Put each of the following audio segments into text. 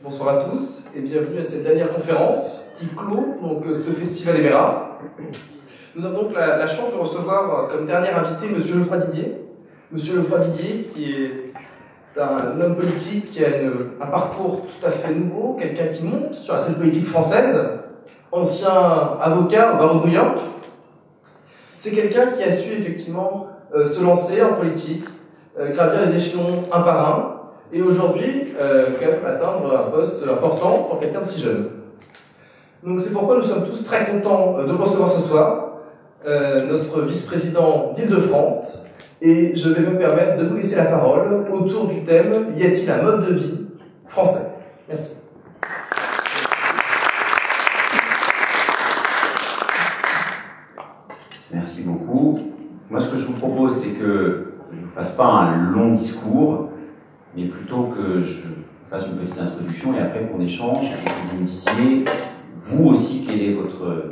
Bonsoir à tous et bienvenue à cette dernière conférence qui clôt ce festival Éméra. Nous avons donc la chance de recevoir comme dernier invité Monsieur Geoffroy Didier. Monsieur Geoffroy Didier qui est un homme politique qui a un parcours tout à fait nouveau, quelqu'un qui monte sur la scène politique française, ancien avocat au barreau de New York. C'est quelqu'un qui a su effectivement se lancer en politique, gravir les échelons un par un, et aujourd'hui, quand même atteindre un poste important pour quelqu'un de si jeune. Donc c'est pourquoi nous sommes tous très contents de le recevoir ce soir, notre vice-président d'Île-de-France, et je vais me permettre de vous laisser la parole autour du thème « Y a-t-il un mode de vie français ?» Merci. Merci beaucoup. Moi, ce que je vous propose, c'est que je ne vous fasse pas un long discours, mais plutôt que je fasse une petite introduction et après qu'on échange et que vous me disiez, vous aussi, quelle est votre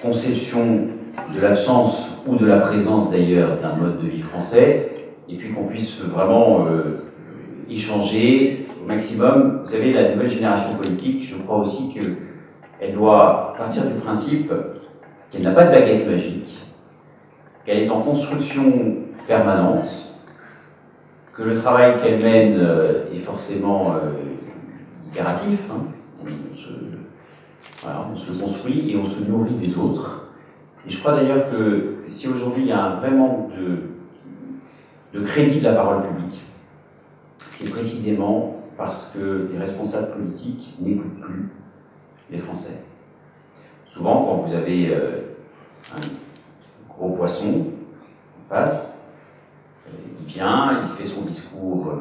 conception de l'absence ou de la présence d'ailleurs d'un mode de vie français, et puis qu'on puisse vraiment échanger au maximum. Vous savez, la nouvelle génération politique, je crois aussi qu'elle doit partir du principe qu'elle n'a pas de baguette magique, qu'elle est en construction permanente, que le travail qu'elle mène est forcément itératif, hein. On se construit et on se nourrit des autres. Et je crois d'ailleurs que si aujourd'hui il y a un vrai manque de crédit de la parole publique, c'est précisément parce que les responsables politiques n'écoutent plus les Français. Souvent, quand vous avez un gros poisson en face, il vient, il fait son discours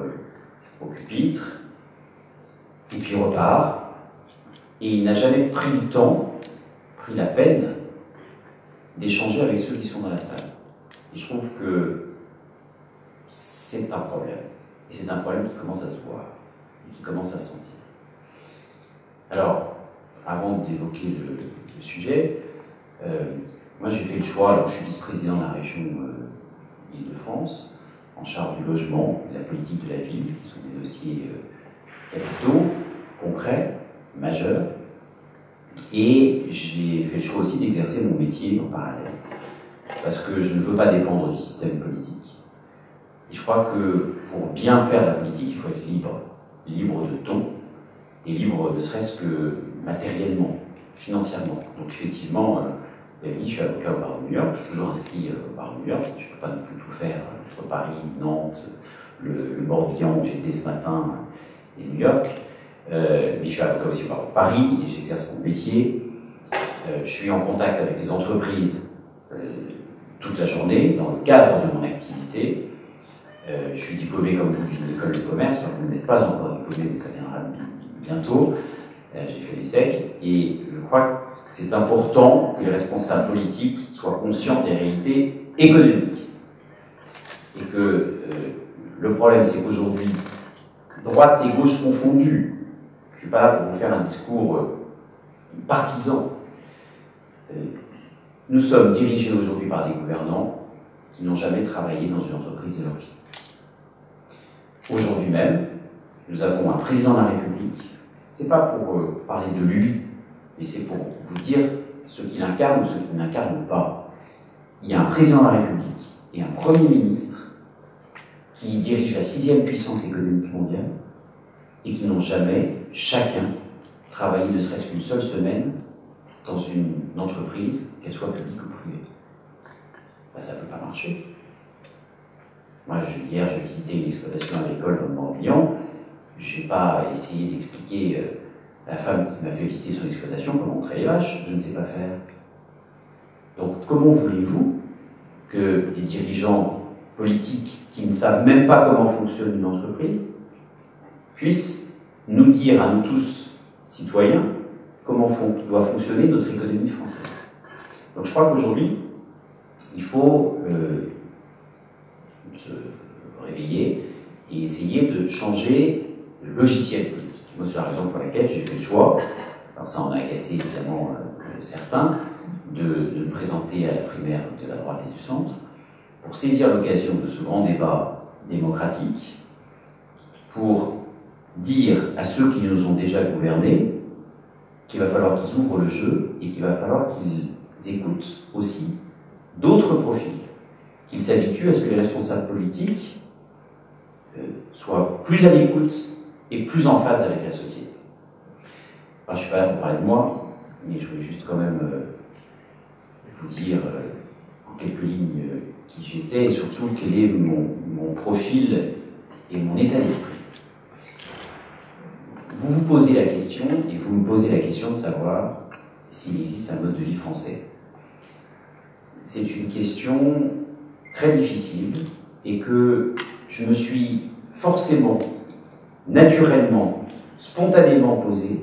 au pupitre, et puis il repart, et il n'a jamais pris le temps, pris la peine d'échanger avec ceux qui sont dans la salle. Et je trouve que c'est un problème, et c'est un problème qui commence à se voir, et qui commence à se sentir. Alors, avant d'évoquer le sujet, moi j'ai fait le choix, alors je suis vice-président de la région Île-de-France, en charge du logement et de la politique de la ville, qui sont des dossiers capitaux, concrets, majeurs. Et j'ai fait le choix aussi d'exercer mon métier en parallèle, parce que je ne veux pas dépendre du système politique. Et je crois que pour bien faire la politique, il faut être libre, libre de ton, et libre ne serait-ce que matériellement, financièrement. Donc effectivement, je suis avocat au barreau de New York, je suis toujours inscrit au barreau de New York, je ne peux pas non plus tout faire entre Paris, Nantes, le Morbihan où j'étais ce matin et New York. Mais je suis avocat aussi au barreau de Paris et j'exerce mon métier. Je suis en contact avec les entreprises toute la journée dans le cadre de mon activité. Je suis diplômé comme vous d'une école de commerce, enfin, vous n'êtes pas encore diplômé mais ça viendra bientôt. J'ai fait l'ESSEC et je crois que c'est important que les responsables politiques soient conscients des réalités économiques. Et que le problème, c'est qu'aujourd'hui, droite et gauche confondues, je ne suis pas là pour vous faire un discours partisan, nous sommes dirigés aujourd'hui par des gouvernants qui n'ont jamais travaillé dans une entreprise de leur vie. Aujourd'hui même, nous avons un président de la République, c'est pas pour parler de lui, mais c'est pour vous dire ce qu'il incarne ou ce qu'il n'incarne pas. Il y a un président de la République et un Premier ministre qui dirigent la 6e puissance économique mondiale et qui n'ont jamais, chacun, travaillé ne serait-ce qu'une seule semaine dans une entreprise, qu'elle soit publique ou privée. Ben, ça ne peut pas marcher. Moi, hier, j'ai visité une exploitation agricole dans le Morbihan. Je n'ai pas essayé d'expliquer à la femme qui m'a fait visiter son exploitation comment on traite les vaches. Je ne sais pas faire. Donc, comment voulez-vous que des dirigeants politiques qui ne savent même pas comment fonctionne une entreprise puissent nous dire à nous tous, citoyens, comment doit fonctionner notre économie française. Donc je crois qu'aujourd'hui, il faut se réveiller et essayer de changer le logiciel politique. Moi, c'est la raison pour laquelle j'ai fait le choix, alors ça en a agacé évidemment certains, de me présenter à la primaire de la droite et du centre, pour saisir l'occasion de ce grand débat démocratique, pour dire à ceux qui nous ont déjà gouvernés qu'il va falloir qu'ils ouvrent le jeu et qu'il va falloir qu'ils écoutent aussi d'autres profils, qu'ils s'habituent à ce que les responsables politiques soient plus à l'écoute et plus en phase avec la société. Alors, je ne suis pas là pour parler de moi, mais je voulais juste quand même vous dire en quelques lignes qui j'étais et surtout quel est mon profil et mon état d'esprit. Vous vous posez la question, et vous me posez la question de savoir s'il existe un mode de vie français. C'est une question très difficile et que je me suis forcément, naturellement, spontanément posée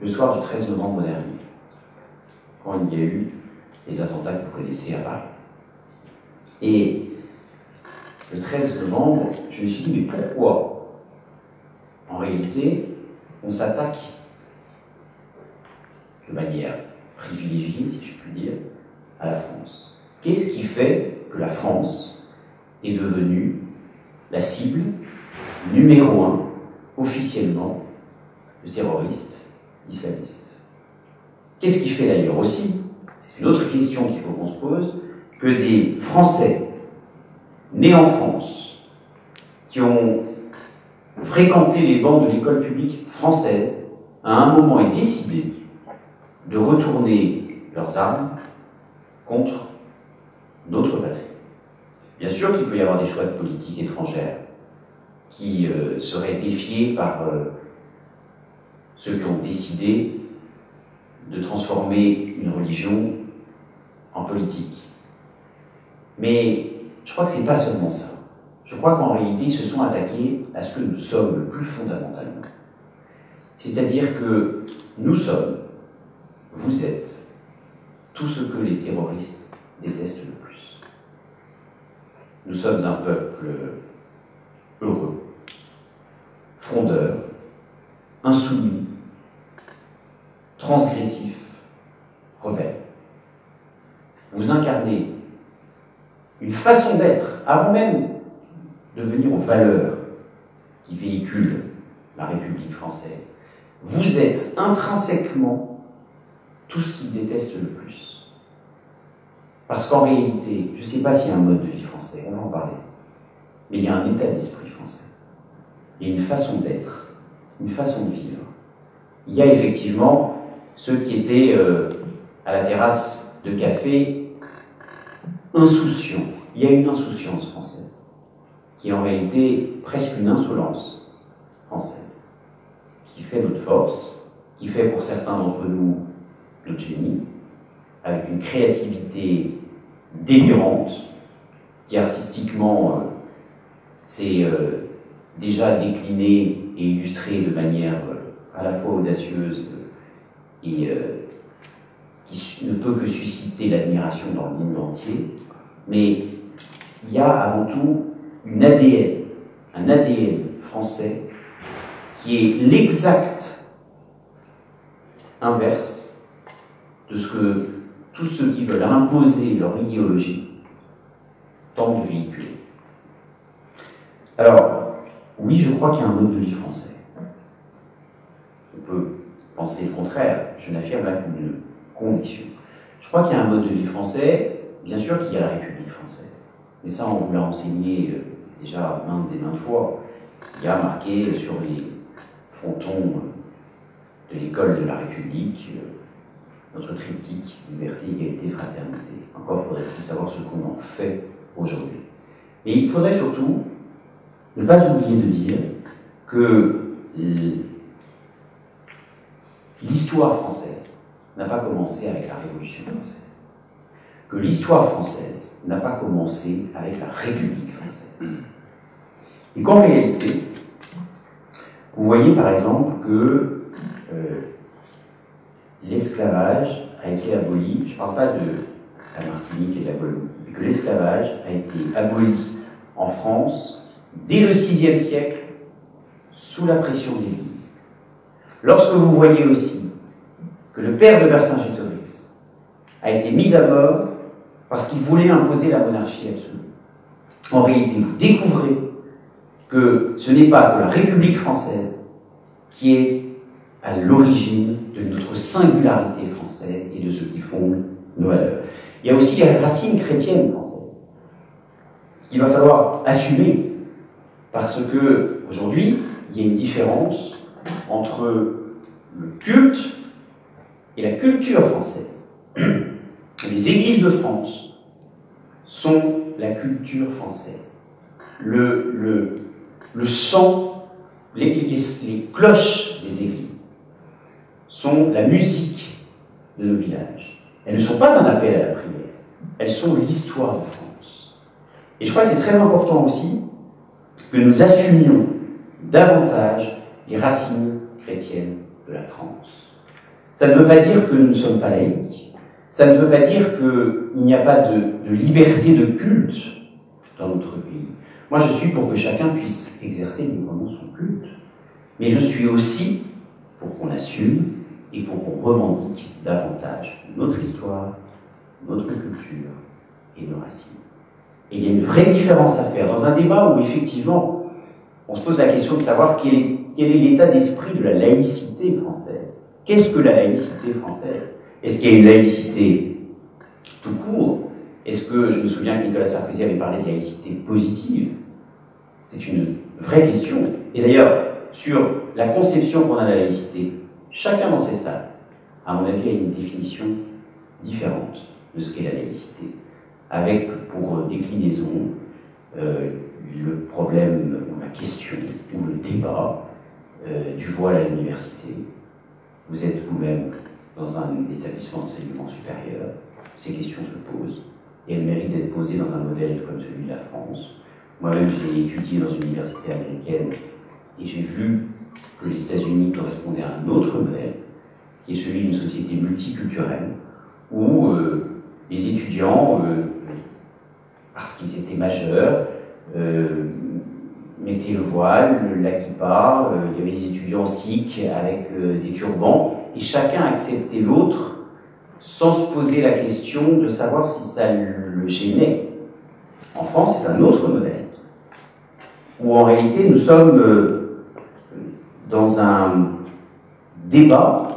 le soir du 13 novembre dernier, quand il y a eu les attentats que vous connaissez à Paris. Et le 13 novembre, je me suis dit, mais pourquoi, en réalité, on s'attaque de manière privilégiée, si je puis dire, à la France? Qu'est-ce qui fait que la France est devenue la cible numéro 1, officiellement, de terroristes islamistes? Qu'est-ce qui fait d'ailleurs aussi, c'est une autre question qu'il faut qu'on se pose, que des Français nés en France, qui ont fréquenté les bancs de l'école publique française, à un moment aient décidé de retourner leurs armes contre notre patrie. Bien sûr qu'il peut y avoir des choix de politique étrangère qui seraient défiés par ceux qui ont décidé de transformer une religion en politique. Mais je crois que c'est pas seulement ça. Je crois qu'en réalité, ils se sont attaqués à ce que nous sommes le plus fondamentalement. C'est-à-dire que nous sommes, vous êtes, tout ce que les terroristes détestent le plus. Nous sommes un peuple heureux, frondeur, insoumis, transgressif, rebelle. Vous incarnez une façon d'être, avant même de venir aux valeurs qui véhiculent la République française. Vous êtes intrinsèquement tout ce qu'ils détestent le plus. Parce qu'en réalité, je ne sais pas s'il y a un mode de vie français, on va en parler, mais il y a un état d'esprit français. Il y a une façon d'être, une façon de vivre. Il y a effectivement ceux qui étaient à la terrasse de café insouciants. Il y a une insouciance française, qui est en réalité presque une insolence française, qui fait notre force, qui fait pour certains d'entre nous notre génie, avec une créativité délirante, qui artistiquement s'est déjà déclinée et illustrée de manière à la fois audacieuse et qui ne peut que susciter l'admiration dans le monde entier. Mais il y a avant tout un ADN français qui est l'exact inverse de ce que tous ceux qui veulent imposer leur idéologie tentent de véhiculer. Alors, oui, je crois qu'il y a un mode de vie français. On peut penser le contraire, je n'affirme là qu'une conviction. Je crois qu'il y a un mode de vie français, bien sûr qu'il y a la République française. Mais ça, on vous l'a enseigné déjà maintes et maintes fois. Il y a marqué sur les frontons de l'école de la République notre triptyque, liberté, égalité, fraternité. Encore faudrait-il savoir ce qu'on en fait aujourd'hui. Et il faudrait surtout ne pas oublier de dire que l'histoire française n'a pas commencé avec la Révolution française. Que l'histoire française n'a pas commencé avec la République française. Et qu'en réalité, vous voyez par exemple que l'esclavage a été aboli, je ne parle pas de la Martinique et de la Guadeloupe, mais que l'esclavage a été aboli en France dès le VIe siècle sous la pression de l'Église. Lorsque vous voyez aussi que le père de Vercingétorix a été mis à mort parce qu'il voulait imposer la monarchie absolue, en réalité, vous découvrez que ce n'est pas que la République française qui est à l'origine de notre singularité française et de ce qui fonde nos valeurs. Il y a aussi les racines chrétiennes françaises qu'il va falloir assumer, parce que aujourd'hui, il y a une différence entre le culte et la culture française. Les églises de France sont la culture française. Le chant, les cloches des églises sont la musique de nos villages. Elles ne sont pas un appel à la prière, elles sont l'histoire de France. Et je crois que c'est très important aussi que nous assumions davantage les racines chrétiennes de la France. Ça ne veut pas dire que nous ne sommes pas laïcs, ça ne veut pas dire qu'il n'y a pas de liberté de culte dans notre pays. Moi, je suis pour que chacun puisse exercer librement son culte, mais je suis aussi pour qu'on assume et pour qu'on revendique davantage notre histoire, notre culture et nos racines. Et il y a une vraie différence à faire dans un débat où, effectivement, on se pose la question de savoir quel est l'état d'esprit de la laïcité française. Qu'est-ce que la laïcité française? Est-ce qu'il y a une laïcité tout court? Est-ce que, je me souviens que Nicolas Sarkozy avait parlé de laïcité positive? C'est une vraie question. Et d'ailleurs, sur la conception qu'on a de la laïcité, chacun dans cette salle, à mon avis, a une définition différente de ce qu'est la laïcité, avec pour déclinaison le problème, ou la question, ou le débat du voile à l'université. Vous êtes vous-même dans un établissement d'enseignement supérieur, ces questions se posent, et elles méritent d'être posées dans un modèle comme celui de la France. Moi-même, j'ai étudié dans une université américaine, et j'ai vu que les États-Unis correspondaient à un autre modèle, qui est celui d'une société multiculturelle, où les étudiants, parce qu'ils étaient majeurs, mettaient le voile, la kippa, il y avait des étudiants sikhs avec des turbans, et chacun acceptait l'autre sans se poser la question de savoir si ça le gênait. En France, c'est un autre modèle, où en réalité nous sommes dans un débat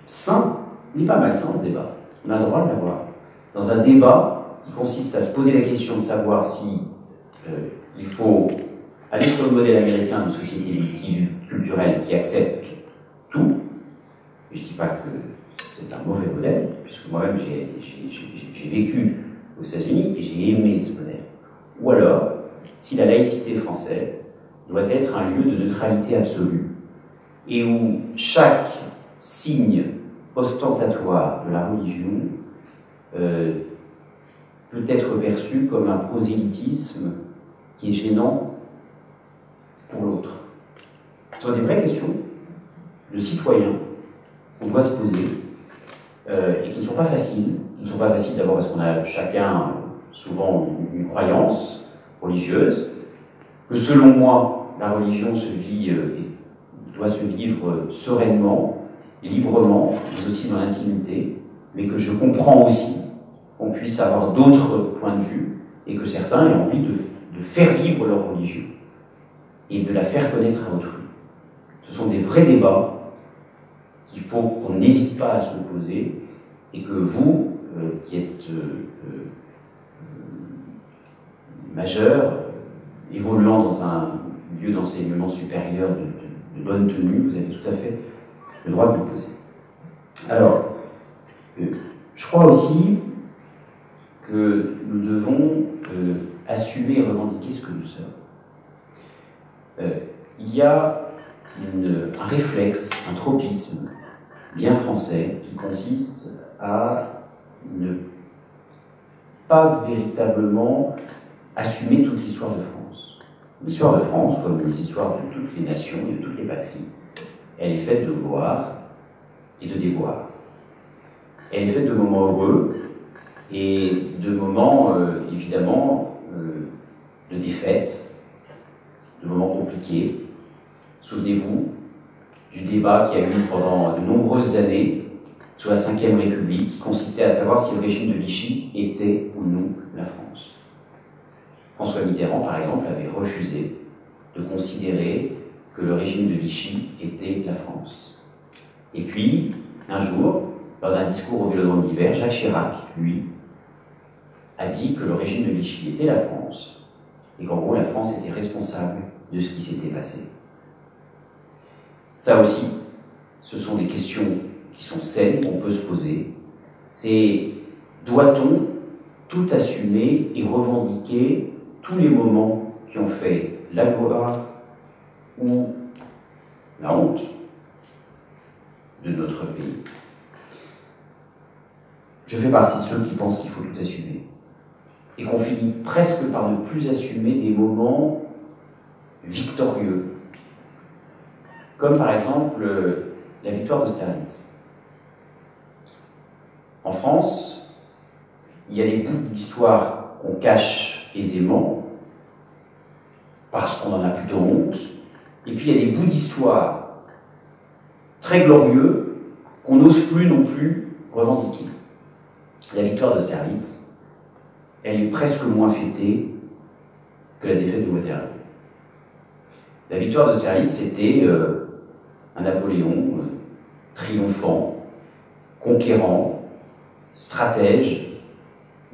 sain, il n'est pas malsain ce débat, on a le droit de l'avoir, dans un débat qui consiste à se poser la question de savoir si il faut aller sur le modèle américain d'une société multiculturelle qui accepte tout. Je ne dis pas que c'est un mauvais modèle, puisque moi-même j'ai vécu aux États-Unis et j'ai aimé ce modèle. Ou alors, si la laïcité française doit être un lieu de neutralité absolue, et où chaque signe ostentatoire de la religion peut être perçu comme un prosélytisme qui est gênant pour l'autre. Ce sont des vraies questions de citoyens qu'on doit se poser et qui ne sont pas faciles. Qui ne sont pas faciles d'abord parce qu'on a chacun souvent une croyance religieuse, que selon moi, la religion se vit doit se vivre sereinement, librement, mais aussi dans l'intimité, mais que je comprends aussi qu'on puisse avoir d'autres points de vue et que certains aient envie de faire vivre leur religion et de la faire connaître à autrui. Ce sont des vrais débats qu'il faut qu'on n'hésite pas à se poser et que vous, qui êtes majeurs, évoluant dans un lieu d'enseignement supérieur de bonne tenue, vous avez tout à fait le droit de vous poser. Alors, je crois aussi que nous devons assumer et revendiquer ce que nous sommes. Il y a un réflexe, un tropisme bien français qui consiste à ne pas véritablement assumer toute l'histoire de France. L'histoire de France, comme l'histoire de toutes les nations et de toutes les patries, elle est faite de gloire et de déboire. Elle est faite de moments heureux et de moments, évidemment, de défaite, de moments compliqués. Souvenez-vous du débat qu'il y a eu pendant de nombreuses années sous la Ve République, qui consistait à savoir si le régime de Vichy était ou non la France. François Mitterrand, par exemple, avait refusé de considérer que le régime de Vichy était la France. Et puis, un jour, dans un discours au Vélodrome d'hiver, Jacques Chirac, lui, a dit que le régime de Vichy était la France, et qu'en gros, la France était responsable de ce qui s'était passé. Ça aussi, ce sont des questions qui sont saines, qu'on peut se poser. C'est, doit-on tout assumer et revendiquer tous les moments qui ont fait la gloire ou la honte de notre pays? Je fais partie de ceux qui pensent qu'il faut tout assumer, et qu'on finit presque par ne plus assumer des moments victorieux, comme par exemple la victoire d'Austerlitz. En France, il y a des bouts d'histoire qu'on cache aisément, parce qu'on en a plutôt honte, et puis il y a des bouts d'histoire très glorieux qu'on n'ose plus non plus revendiquer. La victoire d'Austerlitz, elle est presque moins fêtée que la défaite de Waterloo. La victoire d'Austerlitz, c'était un Napoléon triomphant, conquérant, stratège,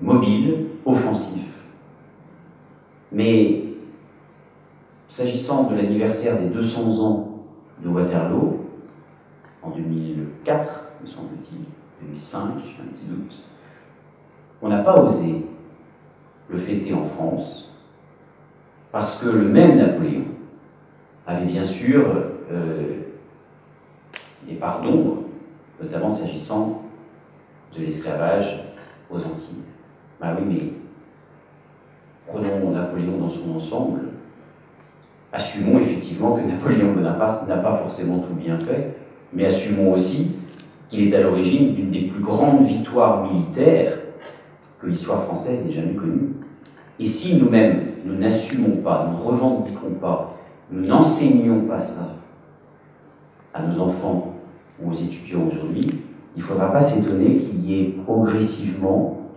mobile, offensif. Mais s'agissant de l'anniversaire des 200 ans de Waterloo, en 2004, me semble-t-il, 2005, j'ai un petit doute, on n'a pas osé le fêter en France, parce que le même Napoléon avait bien sûr des parts d'ombre, notamment s'agissant de l'esclavage aux Antilles. Ben oui, mais prenons Napoléon dans son ensemble, assumons effectivement que Napoléon Bonaparte n'a pas forcément tout bien fait, mais assumons aussi qu'il est à l'origine d'une des plus grandes victoires militaires que l'histoire française n'ait jamais connue. Et si nous-mêmes, nous n'assumons pas, nous ne revendiquons pas, nous n'enseignons pas ça à nos enfants ou aux étudiants aujourd'hui, il ne faudra pas s'étonner qu'il y ait progressivement,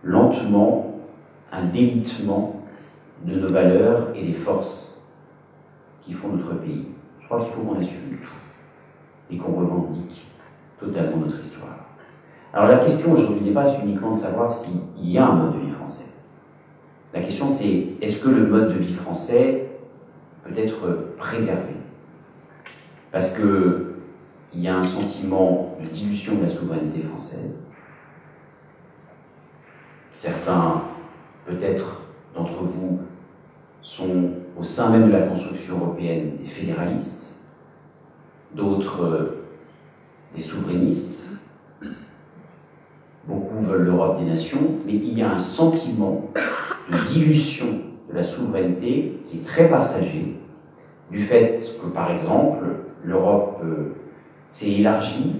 lentement, un délitement de nos valeurs et des forces qui font notre pays. Je crois qu'il faut qu'on assume tout et qu'on revendique totalement notre histoire. Alors la question aujourd'hui n'est pas uniquement de savoir s'il y a un mode de vie français. La question c'est, est-ce que le mode de vie français peut être préservé? Parce qu'il y a un sentiment de dilution de la souveraineté française. Certains, peut-être d'entre vous, sont au sein même de la construction européenne des fédéralistes, d'autres des souverainistes. Beaucoup veulent l'Europe des nations, mais il y a un sentiment de dilution de la souveraineté qui est très partagé, du fait que, par exemple, l'Europe s'est élargie,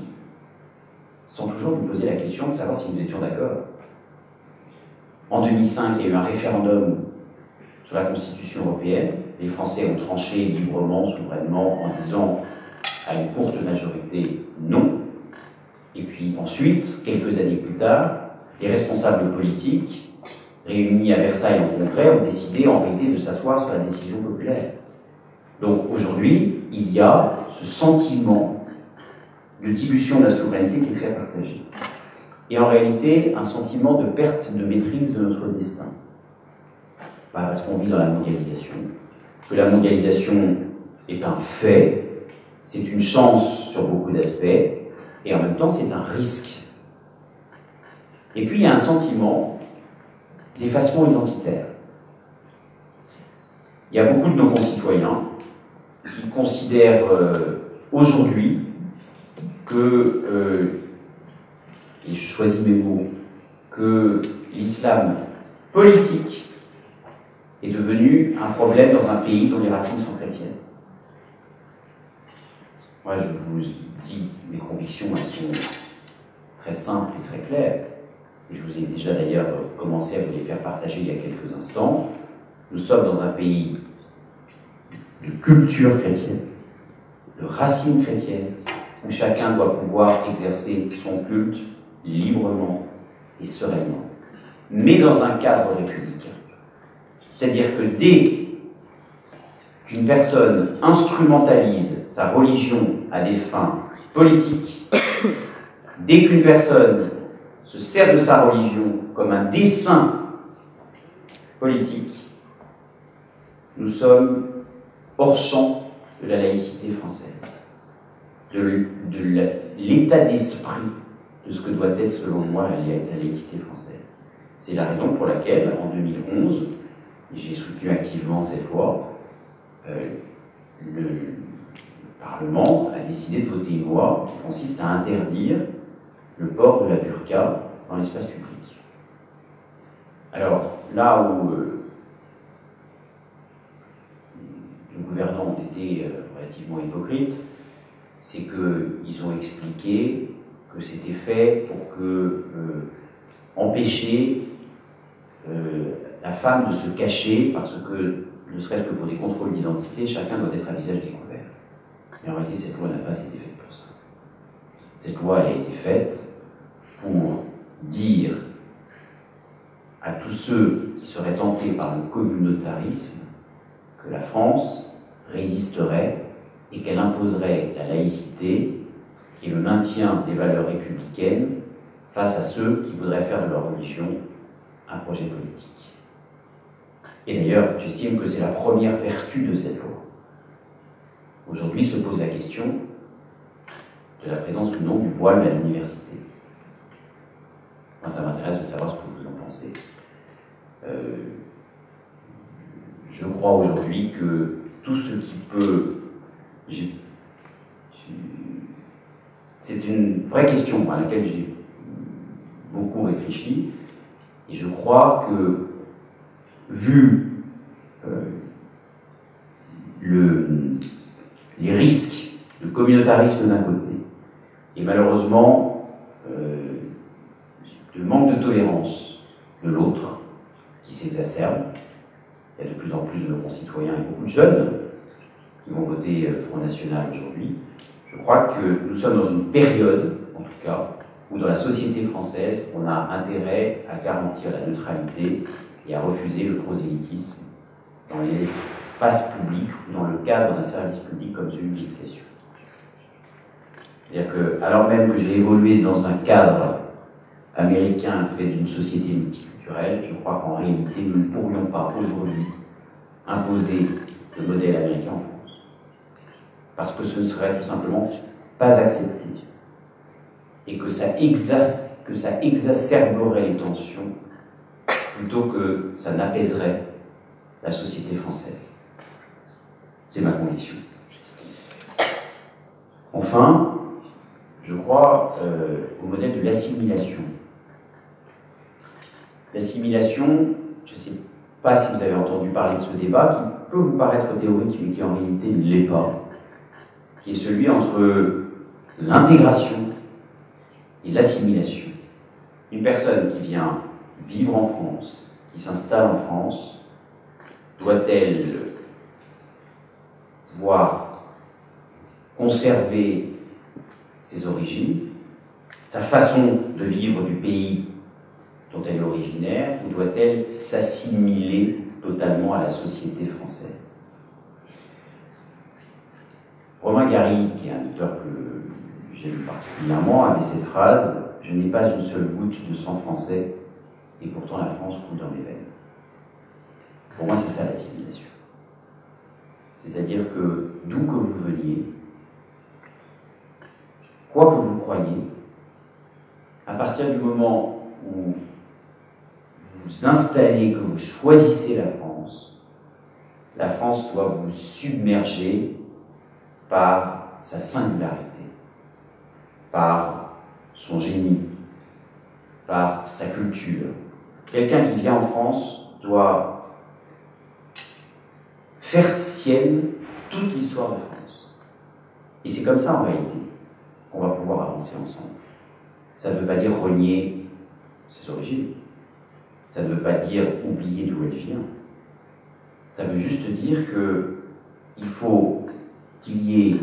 sans toujours nous poser la question de savoir si nous étions d'accord. En 2005, il y a eu un référendum sur la Constitution européenne. Les Français ont tranché librement, souverainement, en disant à une courte majorité non. Et puis ensuite, quelques années plus tard, les responsables politiques, réunis à Versailles en congrès, ont décidé en réalité de s'asseoir sur la décision populaire. Donc aujourd'hui, il y a ce sentiment de dilution de la souveraineté qui est très partagé. Et en réalité, un sentiment de perte de maîtrise de notre destin. Parce qu'on vit dans la mondialisation, que la mondialisation est un fait, c'est une chance sur beaucoup d'aspects, et en même temps c'est un risque. Et puis il y a un sentiment d'effacement identitaire. Il y a beaucoup de nos concitoyens qui considèrent aujourd'hui que, et je choisis mes mots, que l'islam politique est devenu un problème dans un pays dont les racines sont chrétiennes. Moi, je vous dis, mes convictions, elles sont très simples et très claires. Et je vous ai déjà d'ailleurs commencé à vous les faire partager il y a quelques instants. Nous sommes dans un pays de culture chrétienne, de racines chrétiennes, où chacun doit pouvoir exercer son culte librement et sereinement, mais dans un cadre républicain. C'est-à-dire que dès qu'une personne instrumentalise sa religion à des fins politiques, dès qu'une personne se sert de sa religion comme un dessein politique, nous sommes hors champ de la laïcité française, de l'état d'esprit de ce que doit être, selon moi, la laïcité française. C'est la raison pour laquelle, en 2011, et j'ai soutenu activement cette loi, le Parlement a décidé de voter une loi qui consiste à interdire le port de la burqa dans l'espace public. Alors, là où les gouvernants ont été relativement hypocrites, c'est qu'ils ont expliqué que c'était fait pour empêcher la femme de se cacher, parce que, ne serait-ce que pour des contrôles d'identité, chacun doit être à visage découvert. Mais en réalité, cette loi n'a pas été faite pour ça. Cette loi a été faite pour dire à tous ceux qui seraient tentés par le communautarisme que la France résisterait et qu'elle imposerait la laïcité et le maintien des valeurs républicaines face à ceux qui voudraient faire de leur religion un projet politique. Et d'ailleurs, j'estime que c'est la première vertu de cette loi. Aujourd'hui se pose la question de la présence ou non du voile à l'université. Moi, ça m'intéresse de savoir ce que vous en pensez. Je crois aujourd'hui que tout ce qui peut... C'est une vraie question à laquelle j'ai beaucoup réfléchi, et je crois que, vu les risques de communautarisme d'un côté, et malheureusement de manque de tolérance de l'autre, qui s'exacerbe, il y a de plus en plus de nos concitoyens et beaucoup de jeunes qui vont voter Front National aujourd'hui. Je crois que nous sommes dans une période, en tout cas, où dans la société française, on a intérêt à garantir la neutralité et à refuser le prosélytisme dans l'espace public ou dans le cadre d'un service public comme celui de l'éducation. C'est-à-dire que, alors même que j'ai évolué dans un cadre américain fait d'une société multiculturelle, je crois qu'en réalité, nous ne pourrions pas aujourd'hui imposer le modèle américain en France. Parce que ce ne serait tout simplement pas accepté. Et que ça exacerberait les tensions plutôt que ça n'apaiserait la société française. C'est ma conviction. Enfin, je crois au modèle de l'assimilation. L'assimilation, je ne sais pas si vous avez entendu parler de ce débat, qui peut vous paraître théorique, mais qui en réalité ne l'est pas, qui est celui entre l'intégration et l'assimilation. Une personne qui vient vivre en France, qui s'installe en France, doit-elle pouvoir conserver ses origines, sa façon de vivre du pays dont elle est originaire, ou doit-elle s'assimiler totalement à la société française? Romain Gary, qui est un auteur que j'aime particulièrement, avait cette phrase « Je n'ai pas une seule goutte de sang français, et pourtant la France coule dans mes veines ». Pour moi, c'est ça l'assimilation. C'est-à-dire que d'où que vous veniez, quoi que vous croyiez, à partir du moment où vous installez, que vous choisissez la France doit vous submerger par sa singularité, par son génie, par sa culture. Quelqu'un qui vient en France doit faire sienne toute l'histoire de France. Et c'est comme ça, en réalité, qu'on va pouvoir avancer ensemble. Ça ne veut pas dire renier ses origines. Ça ne veut pas dire oublier d'où elle vient. Ça veut juste dire qu'il faut qu'il y ait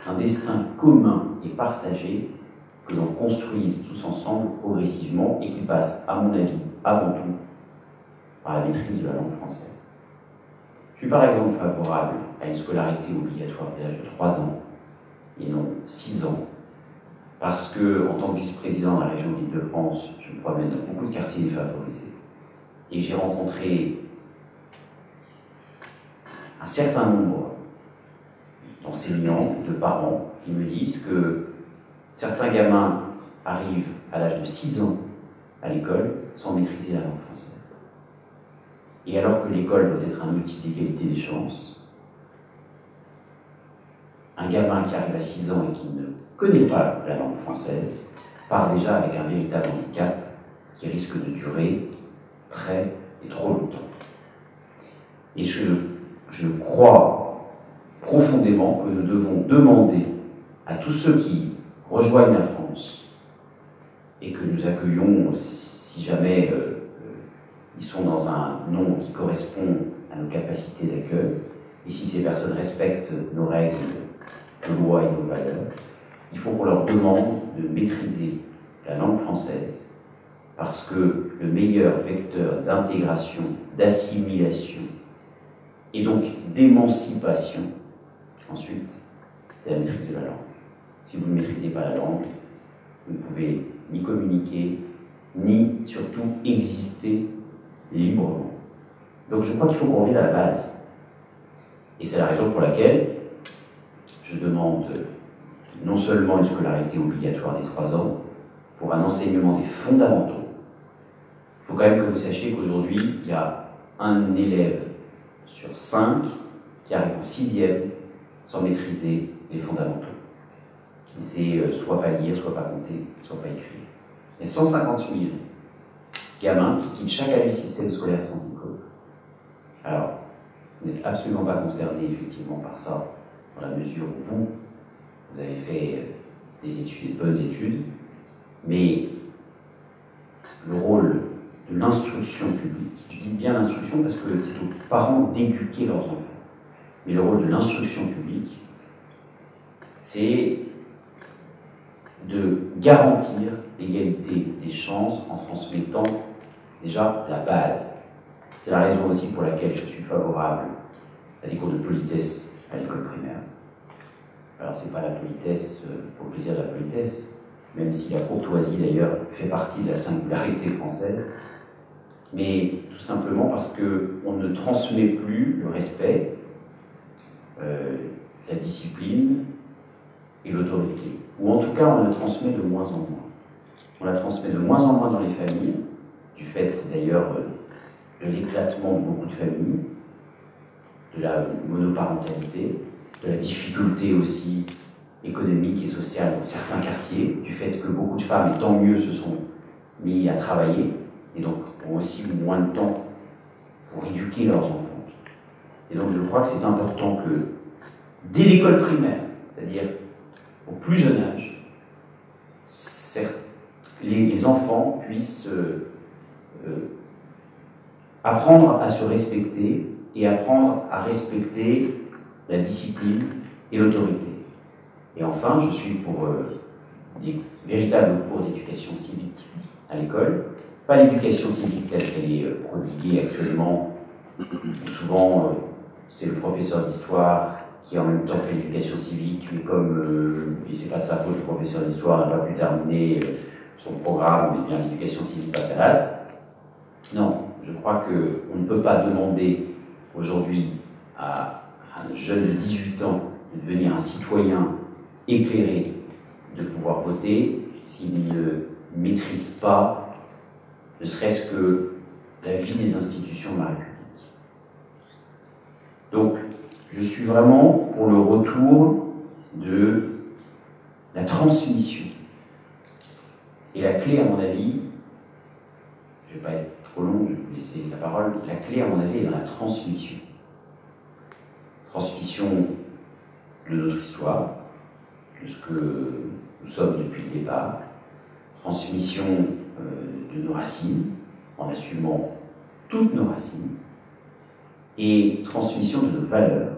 un destin commun et partagé que l'on construise tous ensemble progressivement et qui passe, à mon avis, avant tout, par la maîtrise de la langue française. Je suis par exemple favorable à une scolarité obligatoire dès l'âge de 3 ans et non 6 ans, parce que, en tant que vice-président de la région d'Île-de-France, je me promène dans beaucoup de quartiers défavorisés et j'ai rencontré un certain nombre d'enseignants, de parents qui me disent que certains gamins arrivent à l'âge de 6 ans à l'école sans maîtriser la langue française. Et alors que l'école doit être un outil d'égalité des chances, un gamin qui arrive à 6 ans et qui ne connaît pas la langue française part déjà avec un véritable handicap qui risque de durer très et trop longtemps. Et je crois profondément que nous devons demander à tous ceux qui rejoignent la France et que nous accueillons si jamais ils sont dans un nombre qui correspond à nos capacités d'accueil, et si ces personnes respectent nos règles, nos lois et nos valeurs, il faut qu'on leur demande de maîtriser la langue française, parce que le meilleur vecteur d'intégration, d'assimilation, et donc d'émancipation, ensuite, c'est la maîtrise de la langue. Si vous ne maîtrisez pas la langue, vous ne pouvez ni communiquer, ni surtout exister librement. Donc je crois qu'il faut qu'on revienne à la base. Et c'est la raison pour laquelle je demande non seulement une scolarité obligatoire des 3 ans, pour un enseignement des fondamentaux. Il faut quand même que vous sachiez qu'aujourd'hui, il y a un élève sur 5 qui arrive en 6e sans maîtriser les fondamentaux. Qui ne sait soit pas lire, soit pas compter, soit pas écrire. Il y a 150 000 gamins qui quittent chaque année le système scolaire sans diplôme. Alors, vous n'êtes absolument pas concerné effectivement par ça, dans la mesure où vous avez fait des études, de bonnes études, mais le rôle de l'instruction publique, je dis bien l'instruction parce que c'est aux parents d'éduquer leurs enfants, mais le rôle de l'instruction publique, c'est de garantir l'égalité des chances en transmettant déjà la base. C'est la raison aussi pour laquelle je suis favorable à des cours de politesse à l'école primaire. Alors c'est pas la politesse pour le plaisir de la politesse, même si la courtoisie d'ailleurs fait partie de la singularité française, mais tout simplement parce qu'on ne transmet plus le respect, la discipline et l'autorité. Ou en tout cas, on le transmet de moins en moins. On la transmet de moins en moins dans les familles, du fait d'ailleurs de l'éclatement de beaucoup de familles, de la monoparentalité, de la difficulté aussi économique et sociale dans certains quartiers, du fait que beaucoup de femmes, et tant mieux, se sont mis à travailler, et donc ont aussi moins de temps pour éduquer leurs enfants. Et donc je crois que c'est important que, dès l'école primaire, c'est-à-dire au plus jeune âge, les enfants puissent apprendre à se respecter et apprendre à respecter la discipline et l'autorité. Et enfin, je suis pour des véritables cours d'éducation civique à l'école, pas l'éducation civique telle qu'elle est prodiguée actuellement, où souvent c'est le professeur d'histoire qui en même temps fait l'éducation civique, mais comme, et c'est pas de sa faute, le professeur d'histoire n'a pas pu terminer son programme, mais bien l'éducation civique passe à l'as. Non, je crois qu'on ne peut pas demander aujourd'hui à un jeune de 18 ans de devenir un citoyen éclairé, de pouvoir voter, s'il ne maîtrise pas, ne serait-ce que la vie des institutions de la République. Donc, je suis vraiment pour le retour de la transmission. Et la clé, à mon avis, je ne vais pas être trop long, je vais vous laisser la parole, la clé, à mon avis, est dans la transmission. Transmission de notre histoire, de ce que nous sommes depuis le départ, transmission de nos racines, en assumant toutes nos racines, et transmission de nos valeurs,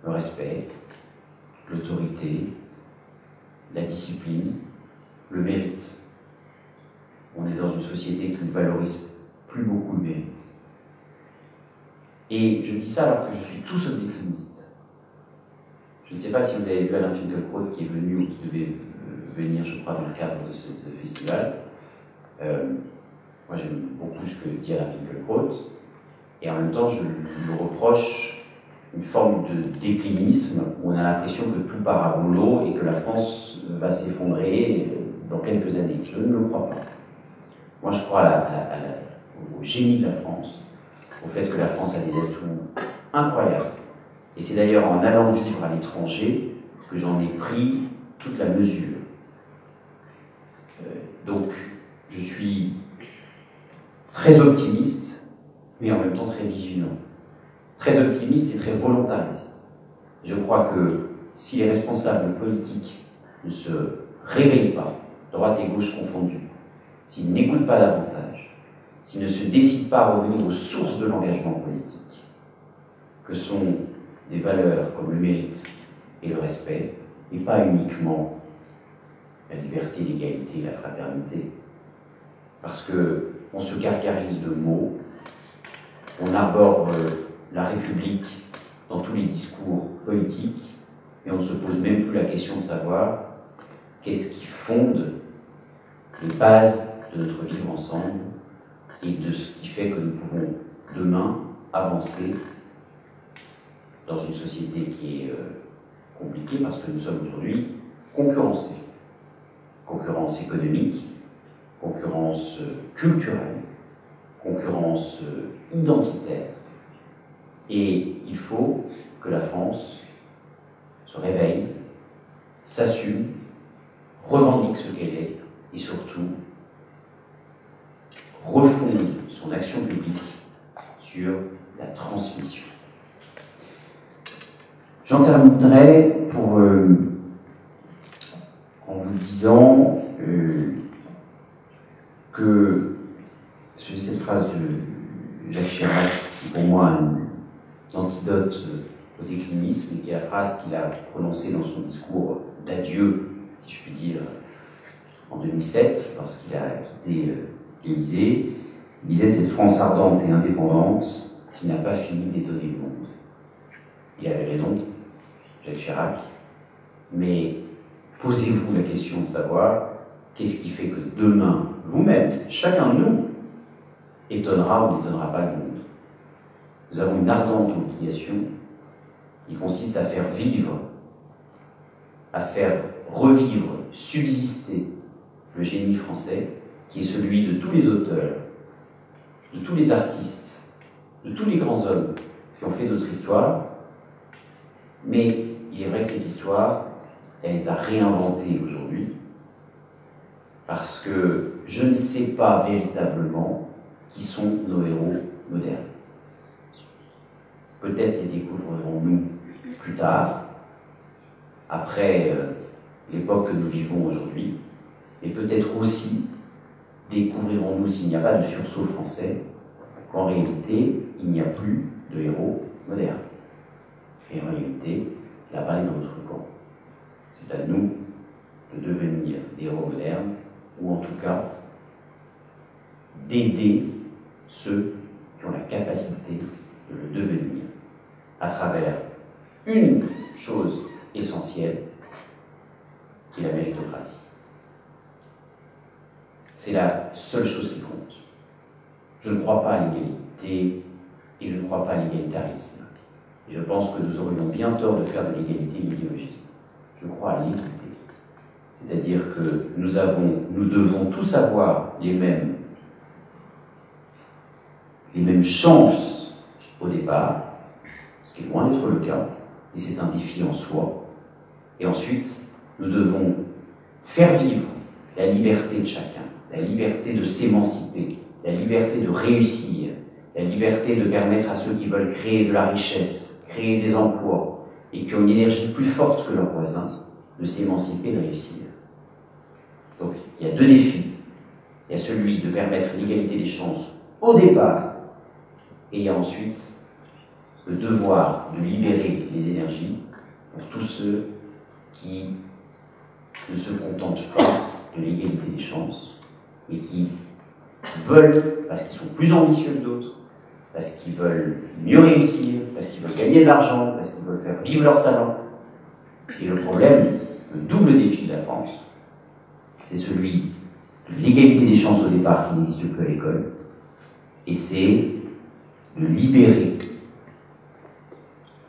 le respect, l'autorité, la discipline, le mérite. On est dans une société qui ne valorise plus beaucoup le mérite. Et je dis ça alors que je suis tout sauf décliniste. Je ne sais pas si vous avez vu Alain Finkielkraut qui est venu ou qui devait venir, je crois, dans le cadre de ce festival. Moi, j'aime beaucoup ce que dit Alain Finkielkraut. Et en même temps, je lui reproche une forme de déclinisme où on a l'impression que tout part à volo et que la France va s'effondrer dans quelques années. Je ne le crois pas. Moi, je crois au génie de la France, au fait que la France a des atouts incroyables. Et c'est d'ailleurs en allant vivre à l'étranger que j'en ai pris toute la mesure. Donc, je suis très optimiste, mais en même temps très vigilant. Très optimiste et très volontariste. Je crois que si les responsables politiques ne se réveillent pas, droite et gauche confondues, s'ils n'écoutent pas davantage, s'ils ne se décident pas à revenir aux sources de l'engagement politique, que sont des valeurs comme le mérite et le respect, et pas uniquement la liberté, l'égalité et la fraternité. Parce qu'on se gargarise de mots, on arbore la République dans tous les discours politiques, et on ne se pose même plus la question de savoir qu'est-ce qui fonde les bases de notre vivre ensemble et de ce qui fait que nous pouvons demain avancer dans une société qui est compliquée parce que nous sommes aujourd'hui concurrencés. Concurrence économique, concurrence culturelle, concurrence identitaire. Et il faut que la France se réveille, s'assume, revendique ce qu'elle est et surtout refonde son action publique sur la transmission. J'en terminerai en vous disant que j'ai cette phrase de Jacques Chirac qui pour moi est un antidote au déclinisme et qui est la phrase qu'il a prononcée dans son discours d'adieu, si je puis dire, en 2007, lorsqu'il a quitté l'Élysée. Il disait « Cette France ardente et indépendante qui n'a pas fini d'étonner le monde ». Il avait raison, Jacques Chirac, mais posez-vous la question de savoir qu'est-ce qui fait que demain, vous-même, chacun de nous, étonnera ou n'étonnera pas le monde. Nous avons une ardente obligation qui consiste à faire vivre, à faire revivre, subsister le génie français, qui est celui de tous les auteurs, de tous les artistes, de tous les grands hommes qui ont fait notre histoire. Mais il est vrai que cette histoire, elle est à réinventer aujourd'hui, parce que je ne sais pas véritablement qui sont nos héros modernes. Peut-être les découvrirons-nous plus tard, après l'époque que nous vivons aujourd'hui, et peut-être aussi découvrirons-nous, s'il n'y a pas de sursaut français, qu'en réalité, il n'y a plus de héros modernes. Et en réalité, la balle est dans notre camp. C'est à nous de devenir des héros modernes, ou en tout cas, d'aider ceux qui ont la capacité de le devenir, à travers une chose essentielle, qui est la méritocratie. C'est la seule chose qui compte. Je ne crois pas à l'égalité et je ne crois pas à l'égalitarisme. Et je pense que nous aurions bien tort de faire de l'égalité une idéologie. Je crois à l'équité. C'est-à-dire que nous devons tous avoir les mêmes chances au départ, ce qui est loin d'être le cas, et c'est un défi en soi. Et ensuite, nous devons faire vivre la liberté de chacun, la liberté de s'émanciper, la liberté de réussir, la liberté de permettre à ceux qui veulent créer de la richesse, créer des emplois, et qui ont une énergie plus forte que leurs voisins, de s'émanciper, de réussir. Donc, il y a deux défis. Il y a celui de permettre l'égalité des chances au départ, et il y a ensuite le devoir de libérer les énergies pour tous ceux qui ne se contentent pas de l'égalité des chances et qui veulent, parce qu'ils sont plus ambitieux que d'autres, parce qu'ils veulent mieux réussir, parce qu'ils veulent gagner de l'argent, parce qu'ils veulent faire vivre leur talent. Et le problème, le double défi de la France, c'est celui de l'égalité des chances au départ qui n'existe plus à l'école, et c'est de libérer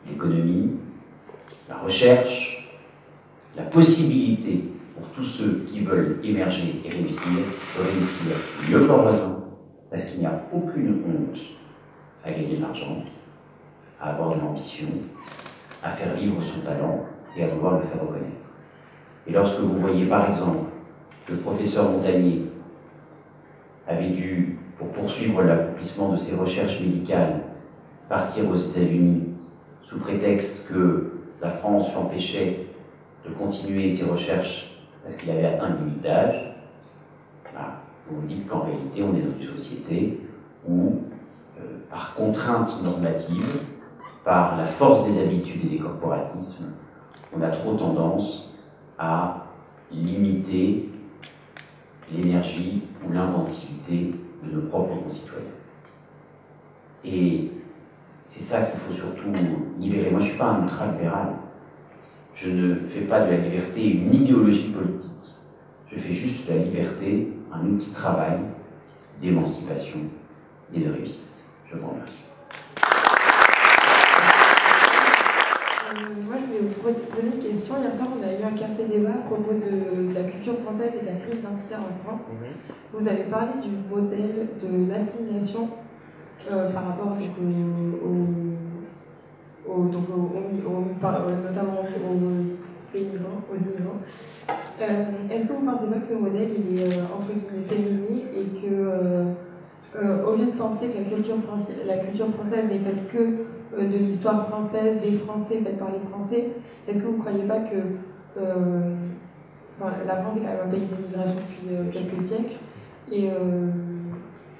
l'économie, la recherche, la possibilité pour tous ceux qui veulent émerger et réussir, de réussir mieux que leurs voisins, parce qu'il n'y a aucune honte à gagner de l'argent, à avoir de l'ambition, à faire vivre son talent et à vouloir le faire reconnaître. Et lorsque vous voyez par exemple que le professeur Montagnier avait dû, pour poursuivre l'accomplissement de ses recherches médicales, partir aux États-Unis sous prétexte que la France l'empêchait de continuer ses recherches parce qu'il avait atteint une limite d'âge, vous vous dites qu'en réalité on est dans une société où, par contrainte normative, par la force des habitudes et des corporatismes, on a trop tendance à limiter l'énergie ou l'inventivité de nos propres concitoyens. Et c'est ça qu'il faut surtout libérer. Moi, je ne suis pas un ultra-libéral. Je ne fais pas de la liberté une idéologie politique. Je fais juste de la liberté un outil de travail, d'émancipation et de réussite. Je vous remercie. Moi, je vais vous poser une question. Hier soir, on a eu un café débat à propos de la culture française et de la crise identitaire en France. Vous avez parlé du modèle de l'assimilation par rapport notamment aux immigrants. Est-ce que vous ne pensez pas que ce modèle il est entre guillemets terminé et que au lieu de penser que la culture française n'est faite que de l'histoire française, des Français, faite par les Français, est-ce que vous ne croyez pas que la France est quand même un pays d'immigration depuis quelques siècles et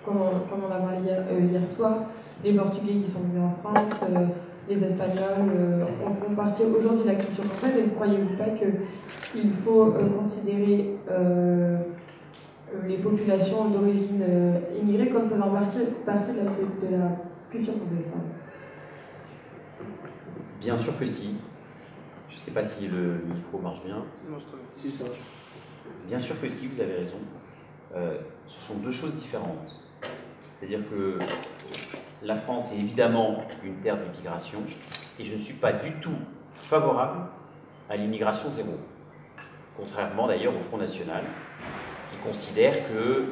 comme on a parlé hier soir, les Portugais qui sont venus en France, les Espagnols font partie aujourd'hui de la culture française, et ne croyez-vous pas qu'il faut considérer les populations d'origine immigrée comme faisant partie de la culture française? Bien sûr que si. Je ne sais pas si le micro marche bien. Bien sûr que si, vous avez raison. Ce sont deux choses différentes. C'est-à-dire que la France est évidemment une terre d'immigration et je ne suis pas du tout favorable à l'immigration zéro. Contrairement d'ailleurs au Front National, qui considère que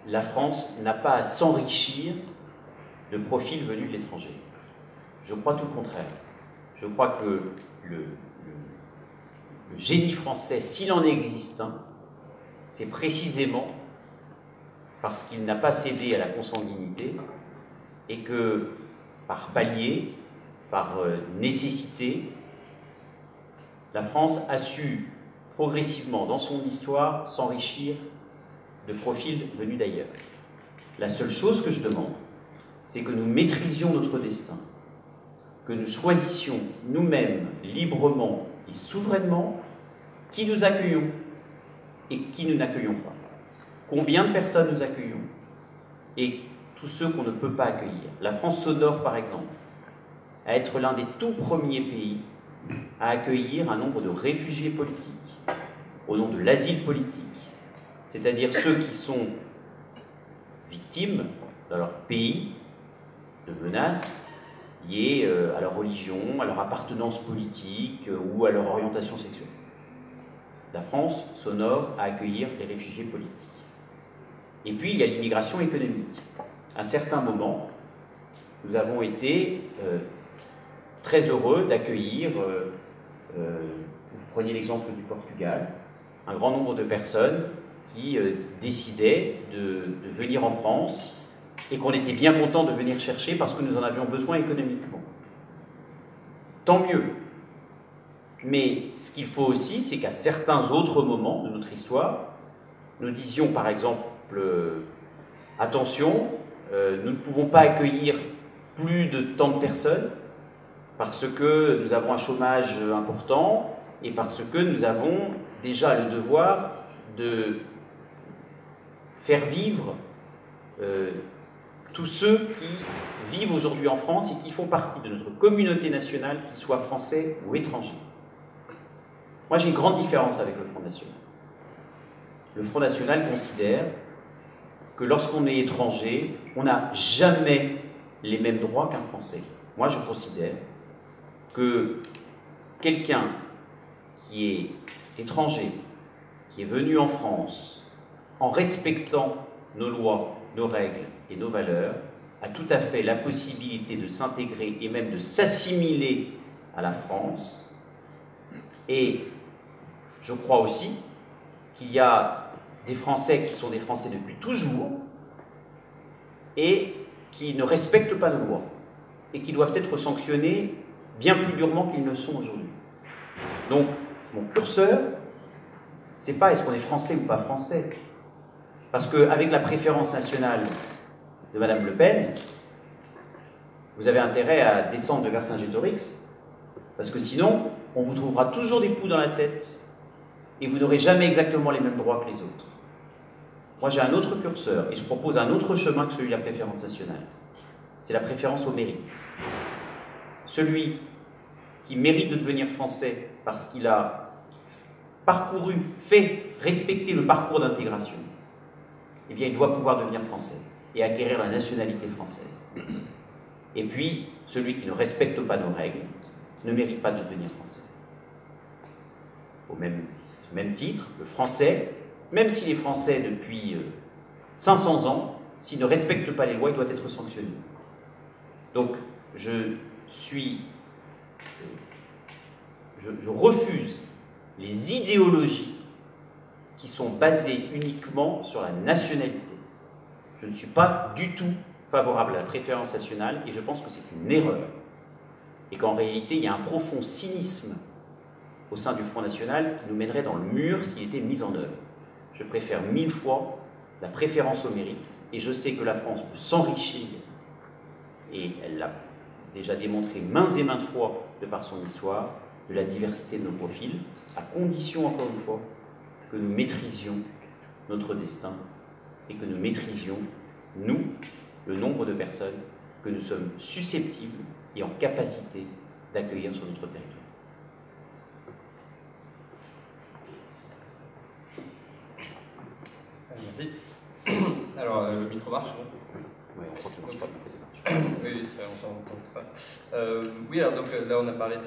la France n'a pas à s'enrichir de profils venus de l'étranger. Je crois tout le contraire. Je crois que le génie français, s'il en existe un, c'est précisément parce qu'il n'a pas cédé à la consanguinité et que, par palier, par nécessité, la France a su progressivement, dans son histoire, s'enrichir de profils venus d'ailleurs. La seule chose que je demande, c'est que nous maîtrisions notre destin, que nous choisissions nous-mêmes, librement et souverainement, qui nous accueillons et qui nous n'accueillons pas. Combien de personnes nous accueillons et tous ceux qu'on ne peut pas accueillir. La France s'honore, par exemple, à être l'un des tout premiers pays à accueillir un nombre de réfugiés politiques au nom de l'asile politique, c'est-à-dire ceux qui sont victimes dans leur pays de menaces liées à leur religion, à leur appartenance politique ou à leur orientation sexuelle. La France s'honore à accueillir les réfugiés politiques. Et puis, il y a l'immigration économique. À un certain moment, nous avons été très heureux d'accueillir, vous prenez l'exemple du Portugal, un grand nombre de personnes qui décidaient de venir en France et qu'on était bien content de venir chercher parce que nous en avions besoin économiquement. Tant mieux. Mais ce qu'il faut aussi, c'est qu'à certains autres moments de notre histoire, nous disions par exemple, attention, nous ne pouvons pas accueillir plus de tant de personnes parce que nous avons un chômage important et parce que nous avons déjà le devoir de faire vivre tous ceux qui vivent aujourd'hui en France et qui font partie de notre communauté nationale, qu'ils soient français ou étrangers. Moi, j'ai une grande différence avec le Front National. Le Front National considère que lorsqu'on est étranger, on n'a jamais les mêmes droits qu'un Français. Moi, je considère que quelqu'un qui est étranger, qui est venu en France, en respectant nos lois, nos règles et nos valeurs, a tout à fait la possibilité de s'intégrer et même de s'assimiler à la France. Et je crois aussi qu'il y a des Français qui sont des Français depuis toujours et qui ne respectent pas nos lois et qui doivent être sanctionnés bien plus durement qu'ils ne le sont aujourd'hui. Donc, mon curseur, c'est pas est-ce qu'on est français ou pas français. Parce qu'avec la préférence nationale de Madame Le Pen, vous avez intérêt à descendre de Vercingétorix, parce que sinon, on vous trouvera toujours des poux dans la tête et vous n'aurez jamais exactement les mêmes droits que les autres. Moi, j'ai un autre curseur et je propose un autre chemin que celui de la préférence nationale. C'est la préférence au mérite. Celui qui mérite de devenir français parce qu'il a parcouru, fait respecter le parcours d'intégration, eh bien, il doit pouvoir devenir français et acquérir la nationalité française. Et puis, celui qui ne respecte pas nos règles ne mérite pas de devenir français. Au même titre, le français, même s'il est français depuis 500 ans, s'il ne respecte pas les lois, il doit être sanctionné. Donc, je refuse les idéologies qui sont basées uniquement sur la nationalité. Je ne suis pas du tout favorable à la préférence nationale et je pense que c'est une erreur. Et qu'en réalité, il y a un profond cynisme au sein du Front National qui nous mènerait dans le mur s'il était mis en œuvre. Je préfère 1000 fois la préférence au mérite et je sais que la France peut s'enrichir et elle l'a déjà démontré maintes et maintes fois de par son histoire, de la diversité de nos profils, à condition, encore une fois, que nous maîtrisions notre destin et que nous maîtrisions, nous, le nombre de personnes que nous sommes susceptibles et en capacité d'accueillir sur notre territoire. Merci. Alors, le micro marche, non? Oui, on croit qu'il marche pas. Oui, c'est vrai, on s'en compte pas. Oui, alors donc, là on a parlé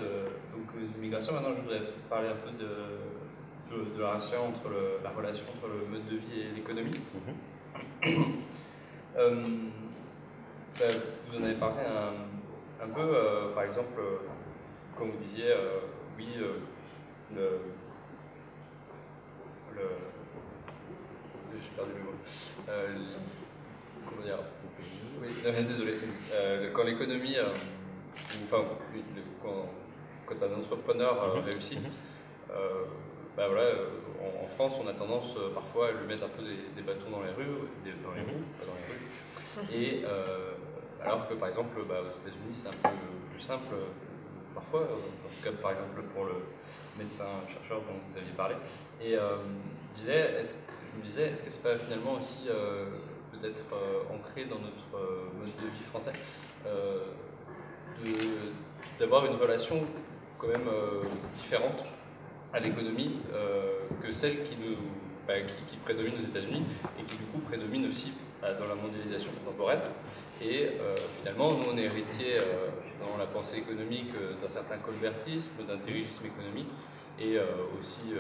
d'immigration, maintenant je voudrais parler un peu de la relation entre le mode de vie et l'économie. Vous en avez parlé un peu, par exemple, comme vous disiez, oui, j'ai perdu le mot. Comment dire? Oui, désolé. Quand l'économie, enfin, quand un entrepreneur réussit, ben voilà, en France, on a tendance parfois à lui mettre un peu des bâtons dans les roues, pas dans les rues. Et alors que par exemple, aux États-Unis, c'est un peu plus simple parfois, en tout cas par exemple pour le médecin-chercheur dont vous aviez parlé. Et je me disais, est-ce que c'est pas finalement aussi peut-être ancré dans notre mode de vie français, d'avoir une relation quand même différente à l'économie que celle qui prédomine aux États-Unis et qui du coup prédomine aussi dans la mondialisation contemporaine. Et finalement, nous on est héritiers dans la pensée économique d'un certain colbertisme, d'un dirigisme économique et aussi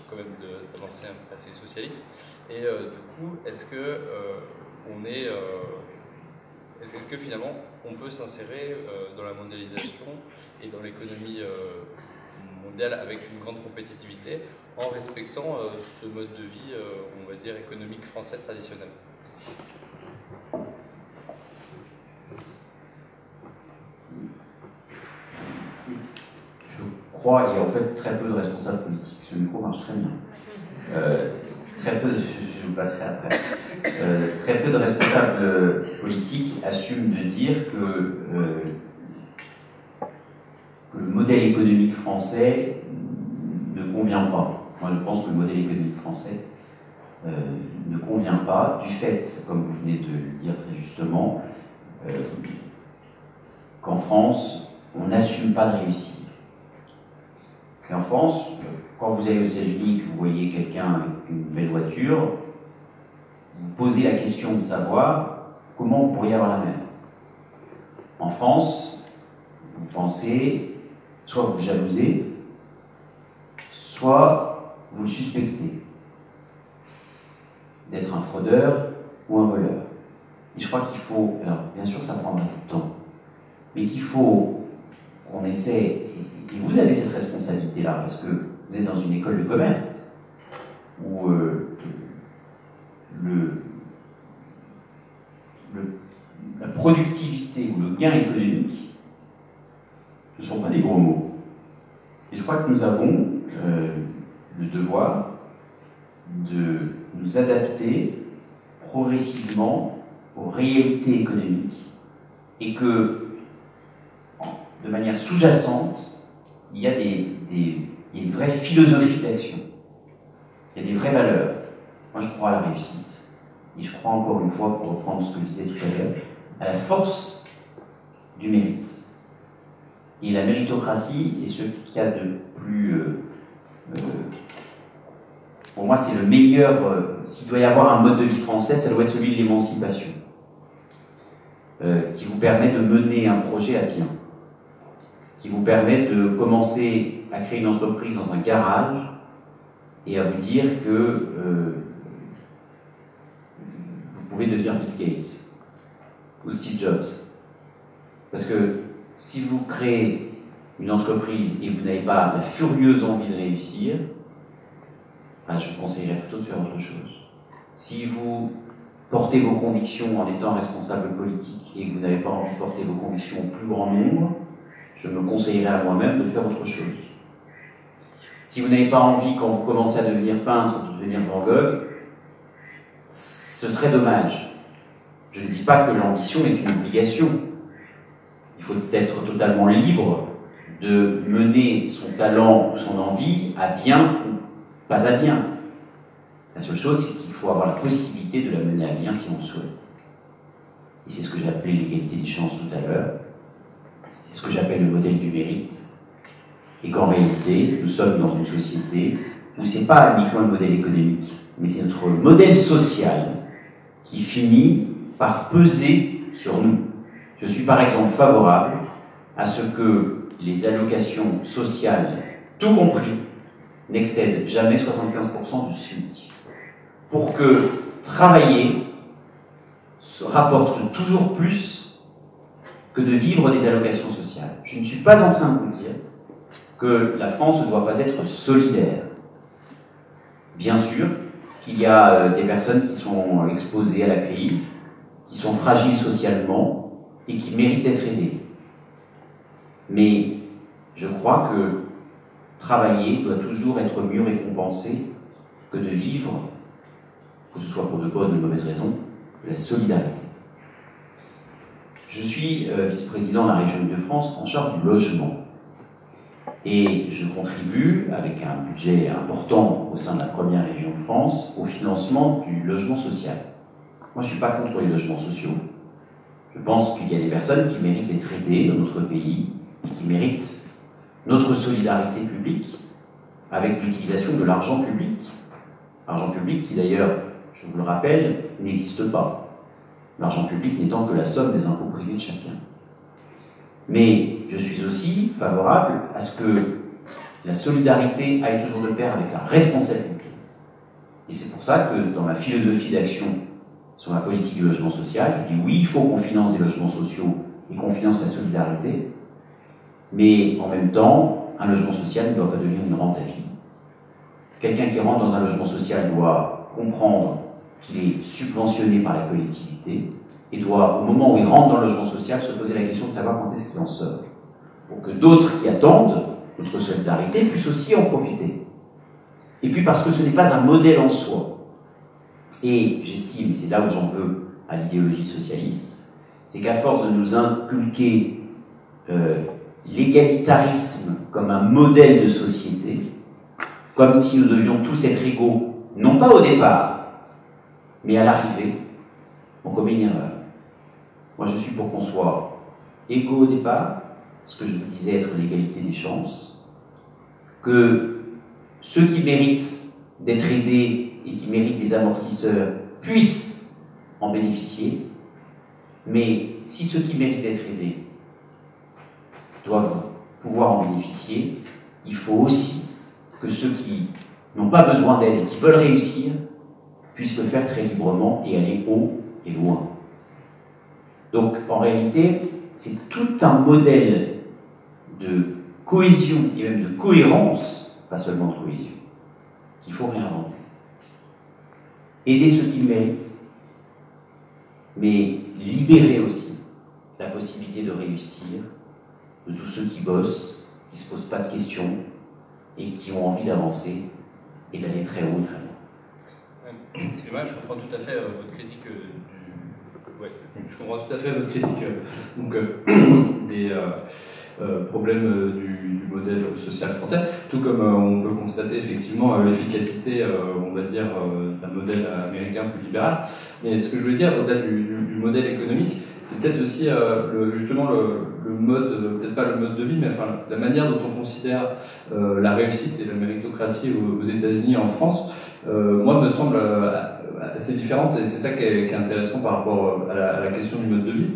quand même d'avancées assez socialistes. Et du coup, est-ce que finalement on peut s'insérer dans la mondialisation et dans l'économie mondiale avec une grande compétitivité en respectant ce mode de vie, on va dire, économique français traditionnel? Je crois, et en fait très peu de responsables politiques, ce micro marche très bien. Très peu, je vous passerai après. Très peu de responsables politiques assument de dire que le modèle économique français ne convient pas. Moi, je pense que le modèle économique français ne convient pas du fait, comme vous venez de le dire très justement, justement qu'en France, on n'assume pas de réussir. En France, quand vous allez aux États-Unis, que vous voyez quelqu'un avec une belle voiture, vous posez la question de savoir comment vous pourriez avoir la même. En France, vous pensez, soit vous le jalousez, soit vous le suspectez d'être un fraudeur ou un voleur. Et je crois qu'il faut, alors bien sûr ça prendra du temps, mais qu'il faut qu'on essaie, et vous avez cette responsabilité-là, parce que vous êtes dans une école de commerce, où la productivité ou le gain économique ne sont pas des gros mots. Et je crois que nous avons le devoir de nous adapter progressivement aux réalités économiques et que, de manière sous-jacente, il y a une vraie philosophie d'action. Il y a des vraies valeurs. Moi, je crois à la réussite. Et je crois encore une fois, pour reprendre ce que je disais tout à l'heure, à la force du mérite. Et la méritocratie est ce qu'il y a de plus... pour moi, c'est le meilleur... s'il doit y avoir un mode de vie français, ça doit être celui de l'émancipation. Qui vous permet de mener un projet à bien. Qui vous permet de commencer à créer une entreprise dans un garage et à vous dire que vous pouvez devenir Bill Gates ou Steve Jobs. Parce que si vous créez une entreprise et vous n'avez pas la furieuse envie de réussir, ben je vous conseillerais plutôt de faire autre chose. Si vous portez vos convictions en étant responsable politique et que vous n'avez pas envie de porter vos convictions au plus grand nombre, je me conseillerais à moi-même de faire autre chose. Si vous n'avez pas envie, quand vous commencez à devenir peintre, de devenir Van Gogh, ce serait dommage. Je ne dis pas que l'ambition est une obligation. Il faut être totalement libre de mener son talent ou son envie à bien ou pas à bien. La seule chose, c'est qu'il faut avoir la possibilité de la mener à bien si on le souhaite. Et c'est ce que j'ai appelé l'égalité des chances tout à l'heure. C'est ce que j'appelle le modèle du mérite. Et qu'en réalité, nous sommes dans une société où ce n'est pas uniquement le modèle économique, mais c'est notre modèle social qui finit par peser sur nous. Je suis par exemple favorable à ce que les allocations sociales, tout compris, n'excèdent jamais 75% du SMIC. Pour que travailler se rapporte toujours plus que de vivre des allocations sociales. Je ne suis pas en train de vous dire que la France ne doit pas être solidaire. Bien sûr qu'il y a des personnes qui sont exposées à la crise, qui sont fragiles socialement et qui méritent d'être aidées. Mais je crois que travailler doit toujours être mieux récompensé que de vivre, que ce soit pour de bonnes ou de mauvaises raisons, de la solidarité. Je suis vice-président de la région Île-de-France en charge du logement. Et je contribue, avec un budget important au sein de la première région de France, au financement du logement social. Moi, je ne suis pas contre les logements sociaux. Je pense qu'il y a des personnes qui méritent d'être aidées dans notre pays et qui méritent notre solidarité publique avec l'utilisation de l'argent public. L'argent public qui, d'ailleurs, je vous le rappelle, n'existe pas. L'argent public n'étant que la somme des impôts privés de chacun. Mais je suis aussi favorable à ce que la solidarité aille toujours de pair avec la responsabilité. Et c'est pour ça que dans ma philosophie d'action sur la politique du logement social, je dis oui, il faut qu'on finance des logements sociaux et qu'on finance la solidarité, mais en même temps, un logement social ne doit pas devenir une rente à vie. Quelqu'un qui rentre dans un logement social doit comprendre qu'il est subventionné par la collectivité et doit, au moment où il rentre dans le logement social, se poser la question de savoir quand est-ce qu'il en sort. Pour que d'autres qui attendent notre solidarité puissent aussi en profiter. Et puis parce que ce n'est pas un modèle en soi. Et j'estime, et c'est là où j'en veux à l'idéologie socialiste, c'est qu'à force de nous inculquer l'égalitarisme comme un modèle de société, comme si nous devions tous être égaux, non pas au départ, mais à l'arrivée, on commet une erreur. Moi, je suis pour qu'on soit égaux au départ, ce que je vous disais être l'égalité des chances, que ceux qui méritent d'être aidés et qui méritent des amortisseurs puissent en bénéficier, mais si ceux qui méritent d'être aidés doivent pouvoir en bénéficier, il faut aussi que ceux qui n'ont pas besoin d'aide et qui veulent réussir puissent le faire très librement et aller haut et loin. Donc, en réalité, c'est tout un modèle de cohésion et même de cohérence, pas seulement de cohésion, qu'il faut réinventer. Aider ceux qui le méritent, mais libérer aussi la possibilité de réussir de tous ceux qui bossent, qui ne se posent pas de questions et qui ont envie d'avancer et d'aller très haut, très loin. Excusez-moi, je comprends tout à fait votre critique je comprends tout à fait votre critique des problèmes du modèle social français, tout comme on peut constater effectivement l'efficacité, on va dire, d'un modèle américain plus libéral. Mais ce que je veux dire, au-delà du modèle économique, c'est peut-être aussi justement le mode, peut-être pas le mode de vie, mais enfin la manière dont on considère la réussite et la méritocratie aux États-Unis et en France, moi me semble assez différente, et c'est ça qui est intéressant par rapport à la question du mode de vie.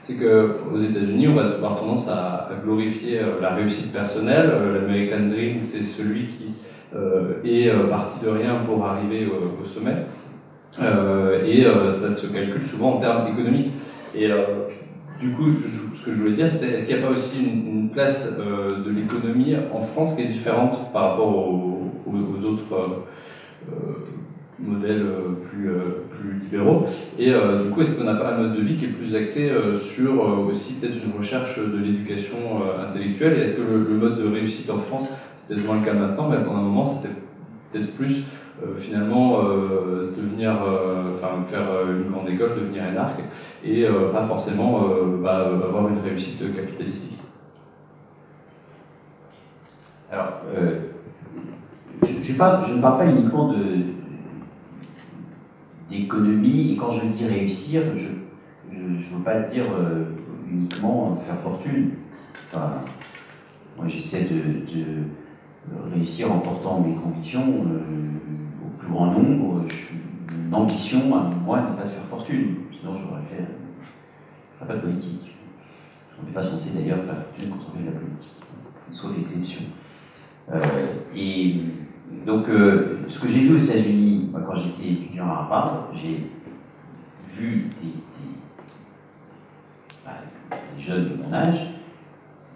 C'est qu'aux États-Unis, on va avoir tendance à glorifier la réussite personnelle. L'American Dream, c'est celui qui est parti de rien pour arriver au sommet. Et ça se calcule souvent en termes économiques. Et du coup, ce que je voulais dire, c'est est-ce qu'il n'y a pas aussi une place de l'économie en France qui est différente par rapport aux autres modèles plus libéraux, et du coup est-ce qu'on n'a pas un mode de vie qui est plus axé sur aussi peut-être une recherche de l'éducation intellectuelle, et est-ce que le mode de réussite en France, c'est peut-être moins le cas maintenant, mais pendant un moment c'était peut-être plus finalement devenir, faire une grande école, devenir énarque, et pas forcément avoir une réussite capitalistique. Alors, je ne parle pas uniquement d'économie, et quand je dis réussir, je ne veux pas dire uniquement faire fortune. Enfin, moi, j'essaie de réussir en portant mes convictions au plus grand nombre. L'ambition, à moi, n'est pas de faire fortune, sinon je ferais pas de politique. On n'est pas censé d'ailleurs faire fortune quand on fait de la politique, sauf exception. Et donc, ce que j'ai vu aux États-Unis, moi, quand j'étais étudiant à Harvard, j'ai vu des jeunes de mon âge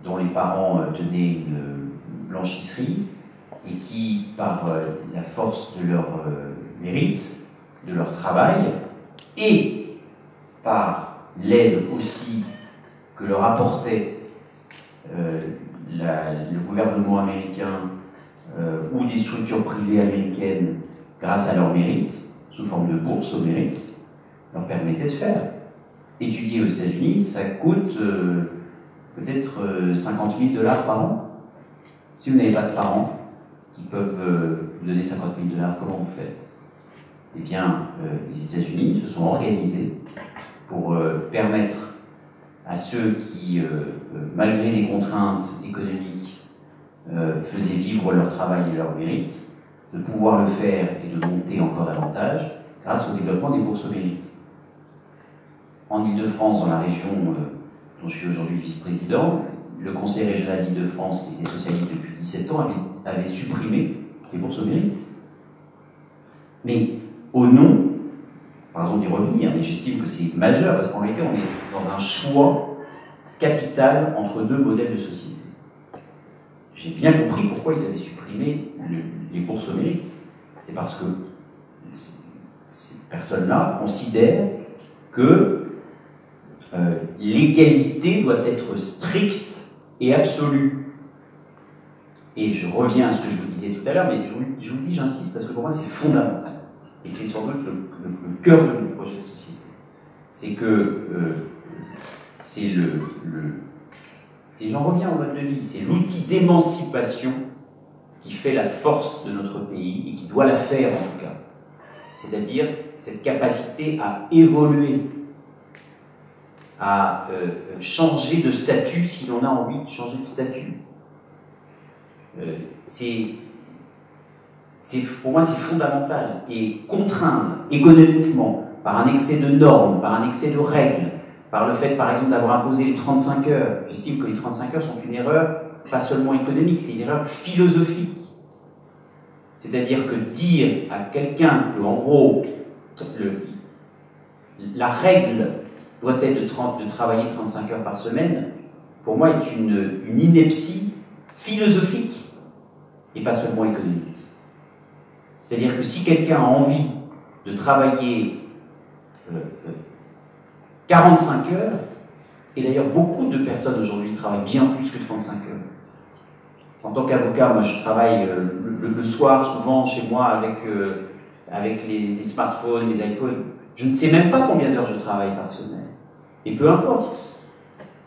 dont les parents tenaient une blanchisserie et qui, par la force de leur mérite, de leur travail, et par l'aide aussi que leur apportait le gouvernement américain ou des structures privées américaines, grâce à leur mérite, sous forme de bourse au mérite, leur permettait de faire. Étudier aux États-Unis, ça coûte peut-être $50 000 par an. Si vous n'avez pas de parents qui peuvent vous donner $50 000, comment vous faites? Eh bien, les États-Unis se sont organisés pour permettre à ceux qui, malgré les contraintes économiques, faisaient vivre leur travail et leur mérite, de pouvoir le faire et de monter encore davantage grâce au développement des bourses au mérite. En Île-de-France, dans la région dont je suis aujourd'hui vice-président, le conseil régional d'Île-de-France, qui était socialiste depuis 17 ans, avait supprimé les bourses au mérite. Mais au nom, pardon d'y revenir, mais j'estime que c'est majeur, parce qu'en réalité, on est dans un choix capital entre deux modèles de société. J'ai bien compris pourquoi ils avaient supprimé les bourses au mérite. C'est parce que ces personnes-là considèrent que l'égalité doit être stricte et absolue. Et je reviens à ce que je vous disais tout à l'heure, mais je vous le dis, j'insiste, parce que pour moi c'est fondamental. Et c'est sans doute le cœur de mon projet de société. C'est que c'est et j'en reviens au mode de vie, c'est l'outil d'émancipation qui fait la force de notre pays, et qui doit la faire en tout cas. C'est-à-dire cette capacité à évoluer à changer de statut s'il en a envie de changer de statut. Pour moi, c'est fondamental. Et contraindre économiquement, par un excès de normes, par un excès de règles, par le fait, par exemple, d'avoir imposé les 35 heures, j'estime que les 35 heures sont une erreur, pas seulement économique, c'est une erreur philosophique. C'est-à-dire que dire à quelqu'un que, en gros, la règle doit être de travailler 35 heures par semaine, pour moi, est une ineptie philosophique et pas seulement économique. C'est-à-dire que si quelqu'un a envie de travailler 45 heures, et d'ailleurs beaucoup de personnes aujourd'hui travaillent bien plus que 35 heures. En tant qu'avocat, moi je travaille le soir souvent chez moi avec les smartphones, les iPhones. Je ne sais même pas combien d'heures je travaille par semaine. Et peu importe.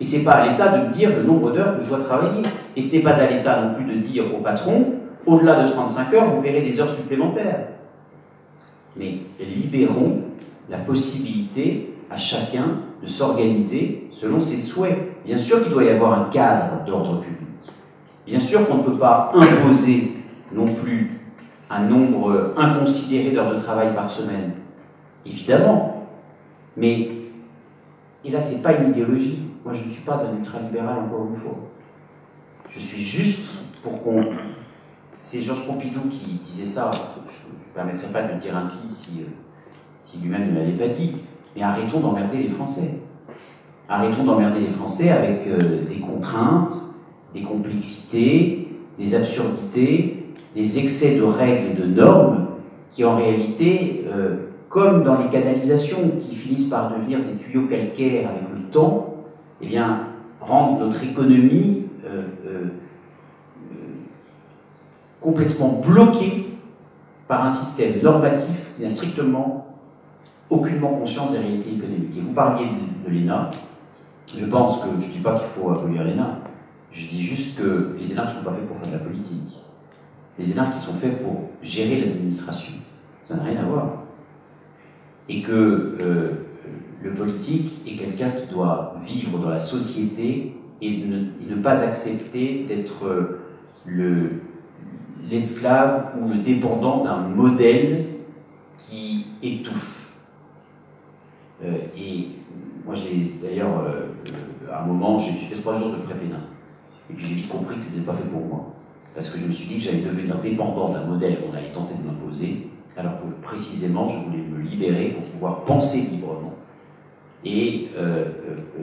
Et c'est pas à l'État de me dire le nombre d'heures que je dois travailler. Et ce n'est pas à l'État non plus de dire au patron, au-delà de 35 heures, vous verrez des heures supplémentaires. Mais libérons la possibilité à chacun de s'organiser selon ses souhaits. Bien sûr qu'il doit y avoir un cadre d'ordre public. Bien sûr qu'on ne peut pas imposer non plus un nombre inconsidéré d'heures de travail par semaine. Évidemment. Mais, et là, c'est pas une idéologie. Moi, je ne suis pas un ultralibéral, encore une fois. Je suis juste pour qu'on... C'est Georges Pompidou qui disait ça. Je ne permettrai pas de le dire ainsi si lui-même ne l'avait pas dit. Mais arrêtons d'emmerder les Français. Arrêtons d'emmerder les Français avec des contraintes, des complexités, des absurdités, des excès de règles et de normes qui, en réalité, comme dans les canalisations qui finissent par devenir des tuyaux calcaires avec le temps, eh bien, rendent notre économie complètement bloquée par un système normatif qui n'a strictement aucunement conscience des réalités économiques. Et vous parliez de l'ENA. Je pense que, je ne dis pas qu'il faut abolir l'ENA, je dis juste que les énarques ne sont pas faits pour faire de la politique. Les énarques, ils sont faits pour gérer l'administration. Ça n'a rien à voir. Et que le politique est quelqu'un qui doit vivre dans la société et ne pas accepter d'être l'esclave ou le dépendant d'un modèle qui étouffe. Et moi, j'ai d'ailleurs, à un moment, j'ai fait 3 jours de pré-pénal. Et puis j'ai vite compris que ce n'était pas fait pour moi. Parce que je me suis dit que j'allais devenir dépendant d'un modèle qu'on allait tenter de m'imposer, alors que précisément, je voulais me libérer pour pouvoir penser librement et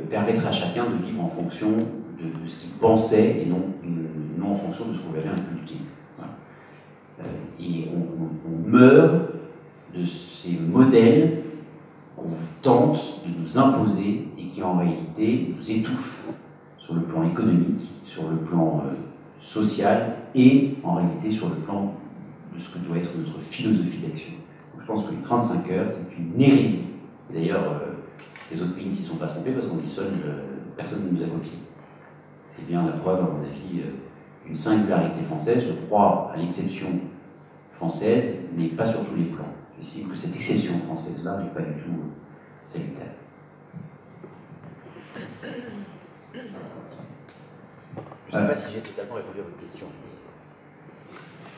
permettre à chacun de vivre en fonction de ce qu'il pensait et non en fonction de ce qu'on lui avait inculqué. Voilà. Et on meurt de ces modèles qu'on tente de nous imposer et qui en réalité nous étouffent sur le plan économique, sur le plan social et en réalité sur le plan de ce que doit être notre philosophie d'action. Je pense que les 35 heures, c'est une hérésie. Et d'ailleurs, les autres pays ne s'y sont pas trompés parce qu'on dit seul, personne ne nous a copié. C'est bien la preuve, à mon avis, d'une singularité française. Je crois à l'exception française, mais pas sur tous les plans. J'estime que cette exception française-là n'est pas du tout salutaire. Je ne sais pas si j'ai totalement répondu à votre question.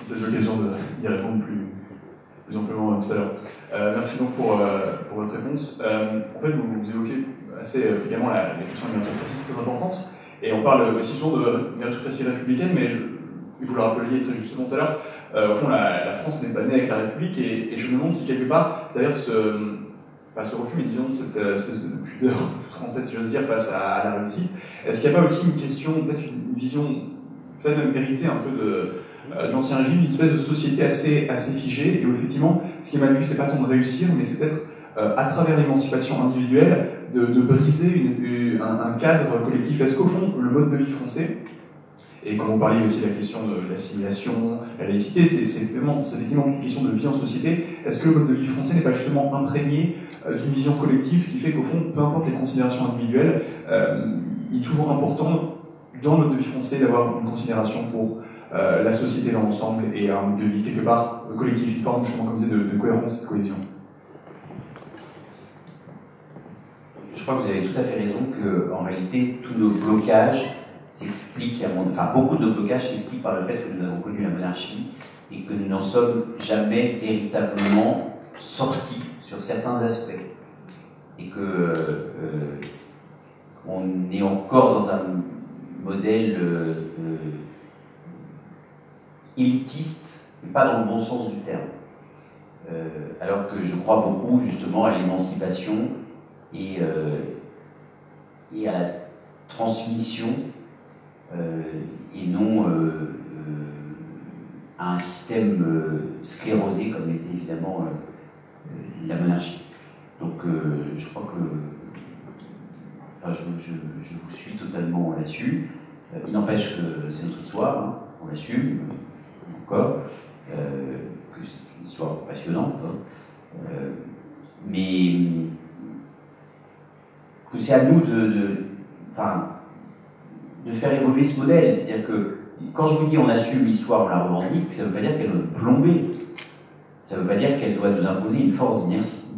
Peut-être l'occasion d'y répondre plus amplement tout à l'heure. Merci donc pour votre réponse. En fait, vous évoquez assez fréquemment la question de la méritocratie très importante, et on parle aussi souvent de méritocratie républicaine, mais vous le rappeliez très justement tout à l'heure, au fond, la France n'est pas née avec la République, et je me demande si quelque part, derrière ce refus, mais disons cette espèce de pudeur française, si j'ose dire, face à la réussite, est-ce qu'il n'y a pas aussi une question, peut-être une vision, peut-être même vérité un peu de l'ancien régime, une espèce de société assez figée, et où effectivement, ce qui est mal vu, c'est pas tant de réussir, mais c'est peut-être, à travers l'émancipation individuelle, de briser un cadre collectif. Est-ce qu'au fond, le mode de vie français, et quand vous parliez aussi de la question de l'assimilation, la laïcité, c'est effectivement une question de vie en société, est-ce que le mode de vie français n'est pas justement imprégné d'une vision collective qui fait qu'au fond, peu importe les considérations individuelles, il est toujours important, dans le mode de vie français, d'avoir une considération pour la société dans l'ensemble et un mode de vie quelque part collectif, une forme justement comme disait de cohérence et de cohésion. Je crois que vous avez tout à fait raison qu'en réalité, tous nos blocages s'expliquent, enfin beaucoup de nos blocages s'expliquent par le fait que nous avons connu la monarchie et que nous n'en sommes jamais véritablement sortis sur certains aspects. Et que on est encore dans un modèle élitiste, mais pas dans le bon sens du terme. Alors que je crois beaucoup justement à l'émancipation et à la transmission et non à un système sclérosé comme était évidemment la monarchie. Donc je crois que enfin, je vous suis totalement là-dessus. Il n'empêche que c'est notre histoire, hein, on l'assume encore, que c'est une histoire passionnante, hein, mais que c'est à nous de faire évoluer ce modèle. C'est-à-dire que quand je vous dis on assume l'histoire, on la revendique, ça ne veut pas dire qu'elle doit nous plomber. Ça ne veut pas dire qu'elle doit nous imposer une force d'inertie.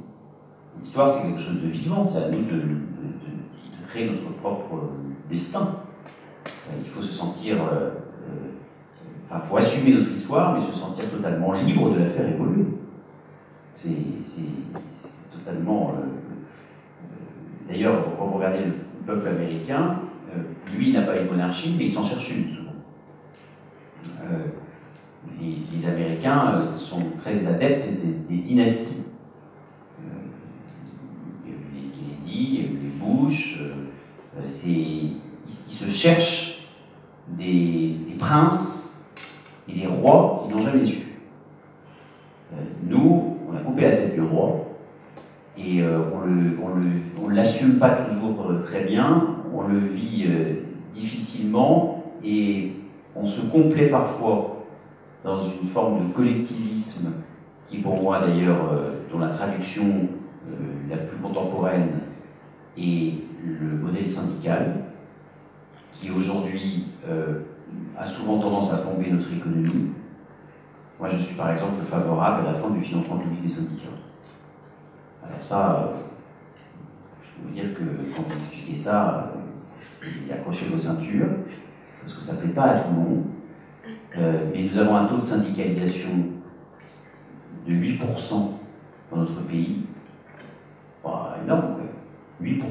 L'histoire, c'est quelque chose de vivant, c'est à nous de créer notre propre destin. Il faut se sentir... il faut assumer notre histoire, mais se sentir totalement libre de la faire évoluer. C'est totalement... D'ailleurs, quand vous regardez le peuple américain, lui n'a pas une monarchie, mais il s'en cherche une, souvent. Les Américains sont très adeptes des dynasties. Il y a eu les Kennedy, il y a eu les Bush. Ils se cherchent des princes et des rois qu'ils n'ont jamais eu. Nous, on a coupé la tête du roi et on ne l'assume pas toujours très bien, on le vit difficilement et on se complaît parfois dans une forme de collectivisme qui, pour moi d'ailleurs, dont la traduction la plus contemporaine est le modèle syndical, qui aujourd'hui a souvent tendance à plomber notre économie. Moi, je suis par exemple favorable à la fin du financement public des syndicats. Alors ça, je peux vous dire que quand vous expliquez ça, accrochez vos ceintures, parce que ça ne plaît pas à tout le monde. Mais nous avons un taux de syndicalisation de 8% dans notre pays. Pas énorme, 8%.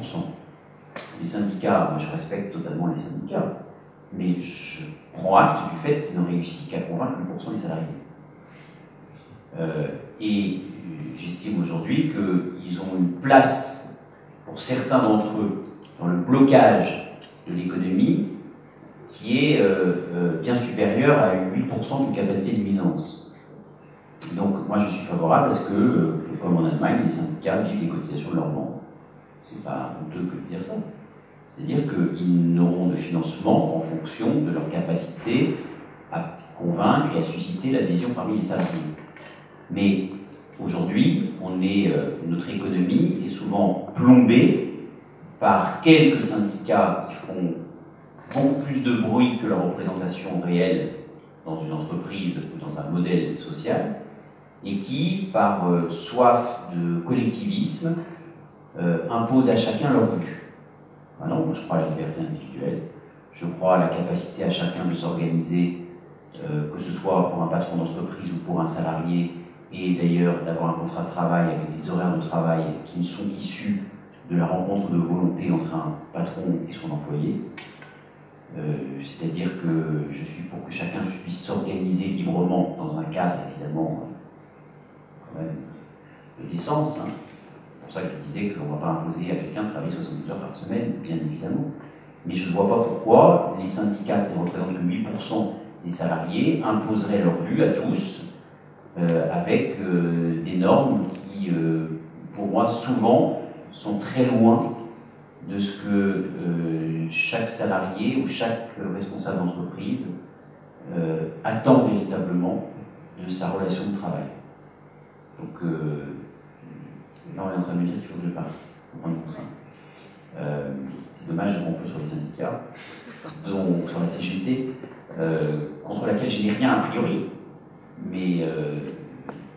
Les syndicats, moi je respecte totalement les syndicats, mais je prends acte du fait qu'ils n'ont réussi qu'à convaincre 8% des salariés. Et j'estime aujourd'hui qu'ils ont une place, pour certains d'entre eux, dans le blocage de l'économie, qui est bien supérieure à 8% de capacité de nuisance. Donc moi je suis favorable parce que, comme en Allemagne, les syndicats vivent des cotisations de leurs membres. C'est pas honteux que de dire ça. C'est-à-dire qu'ils n'auront de financement qu'en fonction de leur capacité à convaincre et à susciter l'adhésion parmi les salariés. Mais aujourd'hui, notre économie est souvent plombée par quelques syndicats qui font beaucoup plus de bruit que leur représentation réelle dans une entreprise ou dans un modèle social, et qui, par soif de collectivisme, imposent à chacun leur vue. Ah non, moi je crois à la liberté individuelle, je crois à la capacité à chacun de s'organiser, que ce soit pour un patron d'entreprise ou pour un salarié, et d'ailleurs d'avoir un contrat de travail avec des horaires de travail qui ne sont qu'issus de la rencontre de volonté entre un patron et son employé. C'est-à-dire que je suis pour que chacun puisse s'organiser librement dans un cadre évidemment quand même de décence. Hein. C'est pour ça que je disais qu'on ne va pas imposer à quelqu'un de travailler 72 heures par semaine, bien évidemment. Mais je ne vois pas pourquoi les syndicats qui représentent que 8% des salariés imposeraient leur vue à tous avec des normes qui, pour moi, souvent sont très loin de ce que chaque salarié ou chaque responsable d'entreprise attend véritablement de sa relation de travail. Donc, là, on est en train de me dire qu'il faut que je parte pour prendre mon train. C'est dommage de conclure sur les syndicats, dont sur la CGT, contre laquelle je n'ai rien a priori, mais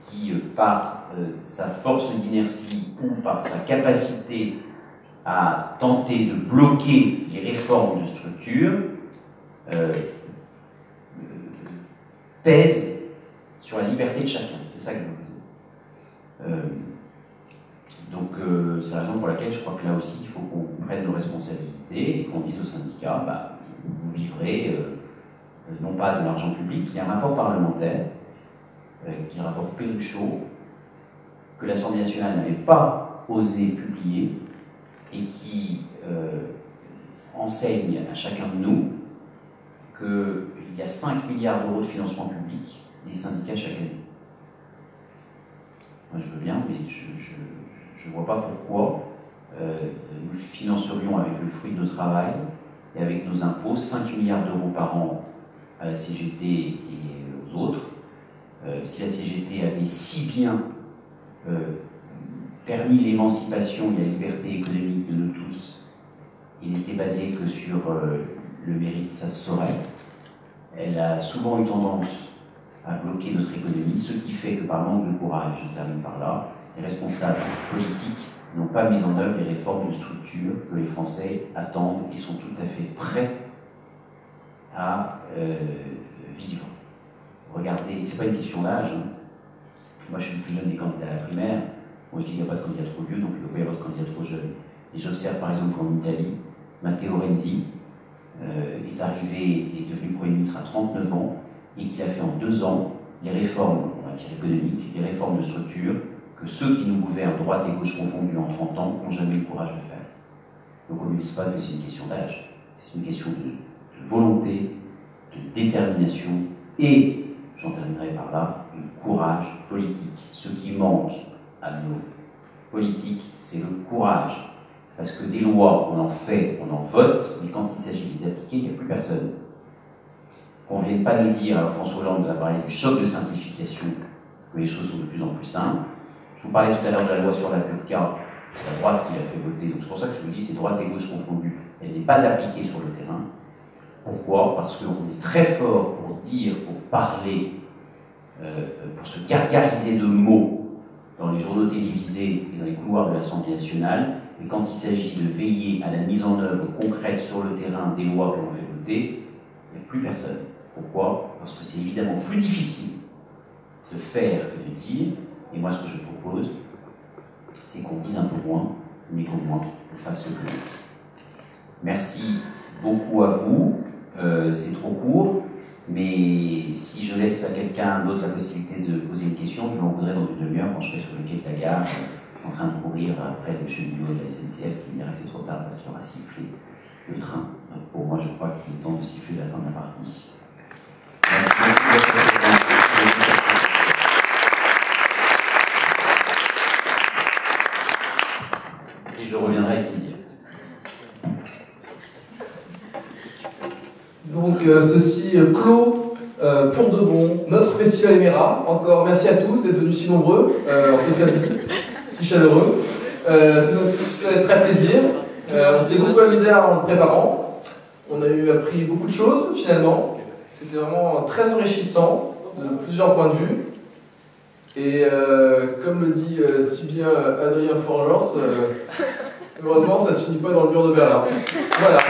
qui, par sa force d'inertie ou par sa capacité à tenter de bloquer les réformes de structure pèse sur la liberté de chacun. C'est ça que je veux dire. Donc c'est la raison pour laquelle je crois que là aussi il faut qu'on prenne nos responsabilités et qu'on dise aux syndicats, bah, vous vivrez non pas de l'argent public. Il y a un rapport parlementaire, qui est un rapport Perruchot, que l'Assemblée nationale n'avait pas osé publier et qui enseigne à chacun de nous qu'il y a 5 milliards d'euros de financement public des syndicats chaque année. Moi je veux bien, mais je ne vois pas pourquoi nous financerions avec le fruit de notre travail et avec nos impôts 5 milliards d'euros par an à la CGT et aux autres. Si la CGT avait si bien permis l'émancipation et la liberté économique de nous tous, il n'était basé que sur le mérite, ça se saurait. Elle a souvent eu tendance à bloquer notre économie, ce qui fait que par manque de courage, je termine par là, les responsables politiques n'ont pas mis en œuvre les réformes de structure que les Français attendent et sont tout à fait prêts à vivre. Regardez, c'est pas une question d'âge. Hein. Moi, je suis le plus jeune des candidats à la primaire. Moi, je dis qu'il n'y a pas de candidat trop vieux, donc il ne peut pas y avoir de candidat trop jeune. Et j'observe par exemple qu'en Italie, Matteo Renzi est arrivé et est devenu Premier ministre à 39 ans et qu'il a fait en 2 ans les réformes en matière économique, les réformes de structure que ceux qui nous gouvernent, droite et gauche confondus en 30 ans, n'ont jamais eu le courage de faire. Donc on ne me dise pas que c'est une question d'âge, c'est une question de volonté, de détermination et, j'en terminerai par là, de courage politique. Ce qui manque à nos politiques, c'est le courage. Parce que des lois, on en fait, on en vote, mais quand il s'agit de les appliquer, il n'y a plus personne. Qu'on ne vienne pas nous dire, alors François Hollande nous a parlé du choc de simplification, que les choses sont de plus en plus simples. Je vous parlais tout à l'heure de la loi sur la burqa, c'est la droite qui l'a fait voter, donc c'est pour ça que je vous dis, c'est droite et gauche confondues. Elle n'est pas appliquée sur le terrain. Pourquoi? Parce qu'on est très fort pour dire, pour parler, pour se gargariser de mots dans les journaux télévisés et dans les couloirs de l'Assemblée nationale, et quand il s'agit de veiller à la mise en œuvre concrète sur le terrain des lois que l'on fait voter, il n'y a plus personne. Pourquoi? Parce que c'est évidemment plus difficile de faire que de dire, et moi ce que je propose, c'est qu'on dise un peu moins, mais qu'au moins on fasse ce que l'on dit. Merci beaucoup à vous, c'est trop court, mais si je laisse à quelqu'un d'autre la possibilité de poser une question, je lui en voudrais dans une demi-heure quand je serai sur le quai de la gare, en train de courir après le monsieur du bureau de la SNCF qui me dira que c'est trop tard parce qu'il aura sifflé le train. Donc pour moi, je crois qu'il est temps de siffler la fin de la partie. Merci beaucoup. Et je reviendrai avec plaisir. Donc ceci clôt pour de bon notre festival Éméra. Encore merci à tous d'être venus si nombreux en ce samedi, si chaleureux. Ça nous a tous fait très plaisir. On s'est beaucoup amusé en le préparant. On a appris beaucoup de choses finalement. C'était vraiment très enrichissant de plusieurs points de vue. Et comme le dit si bien Adrien Forgers, heureusement ça ne se finit pas dans le mur de Berlin. Voilà.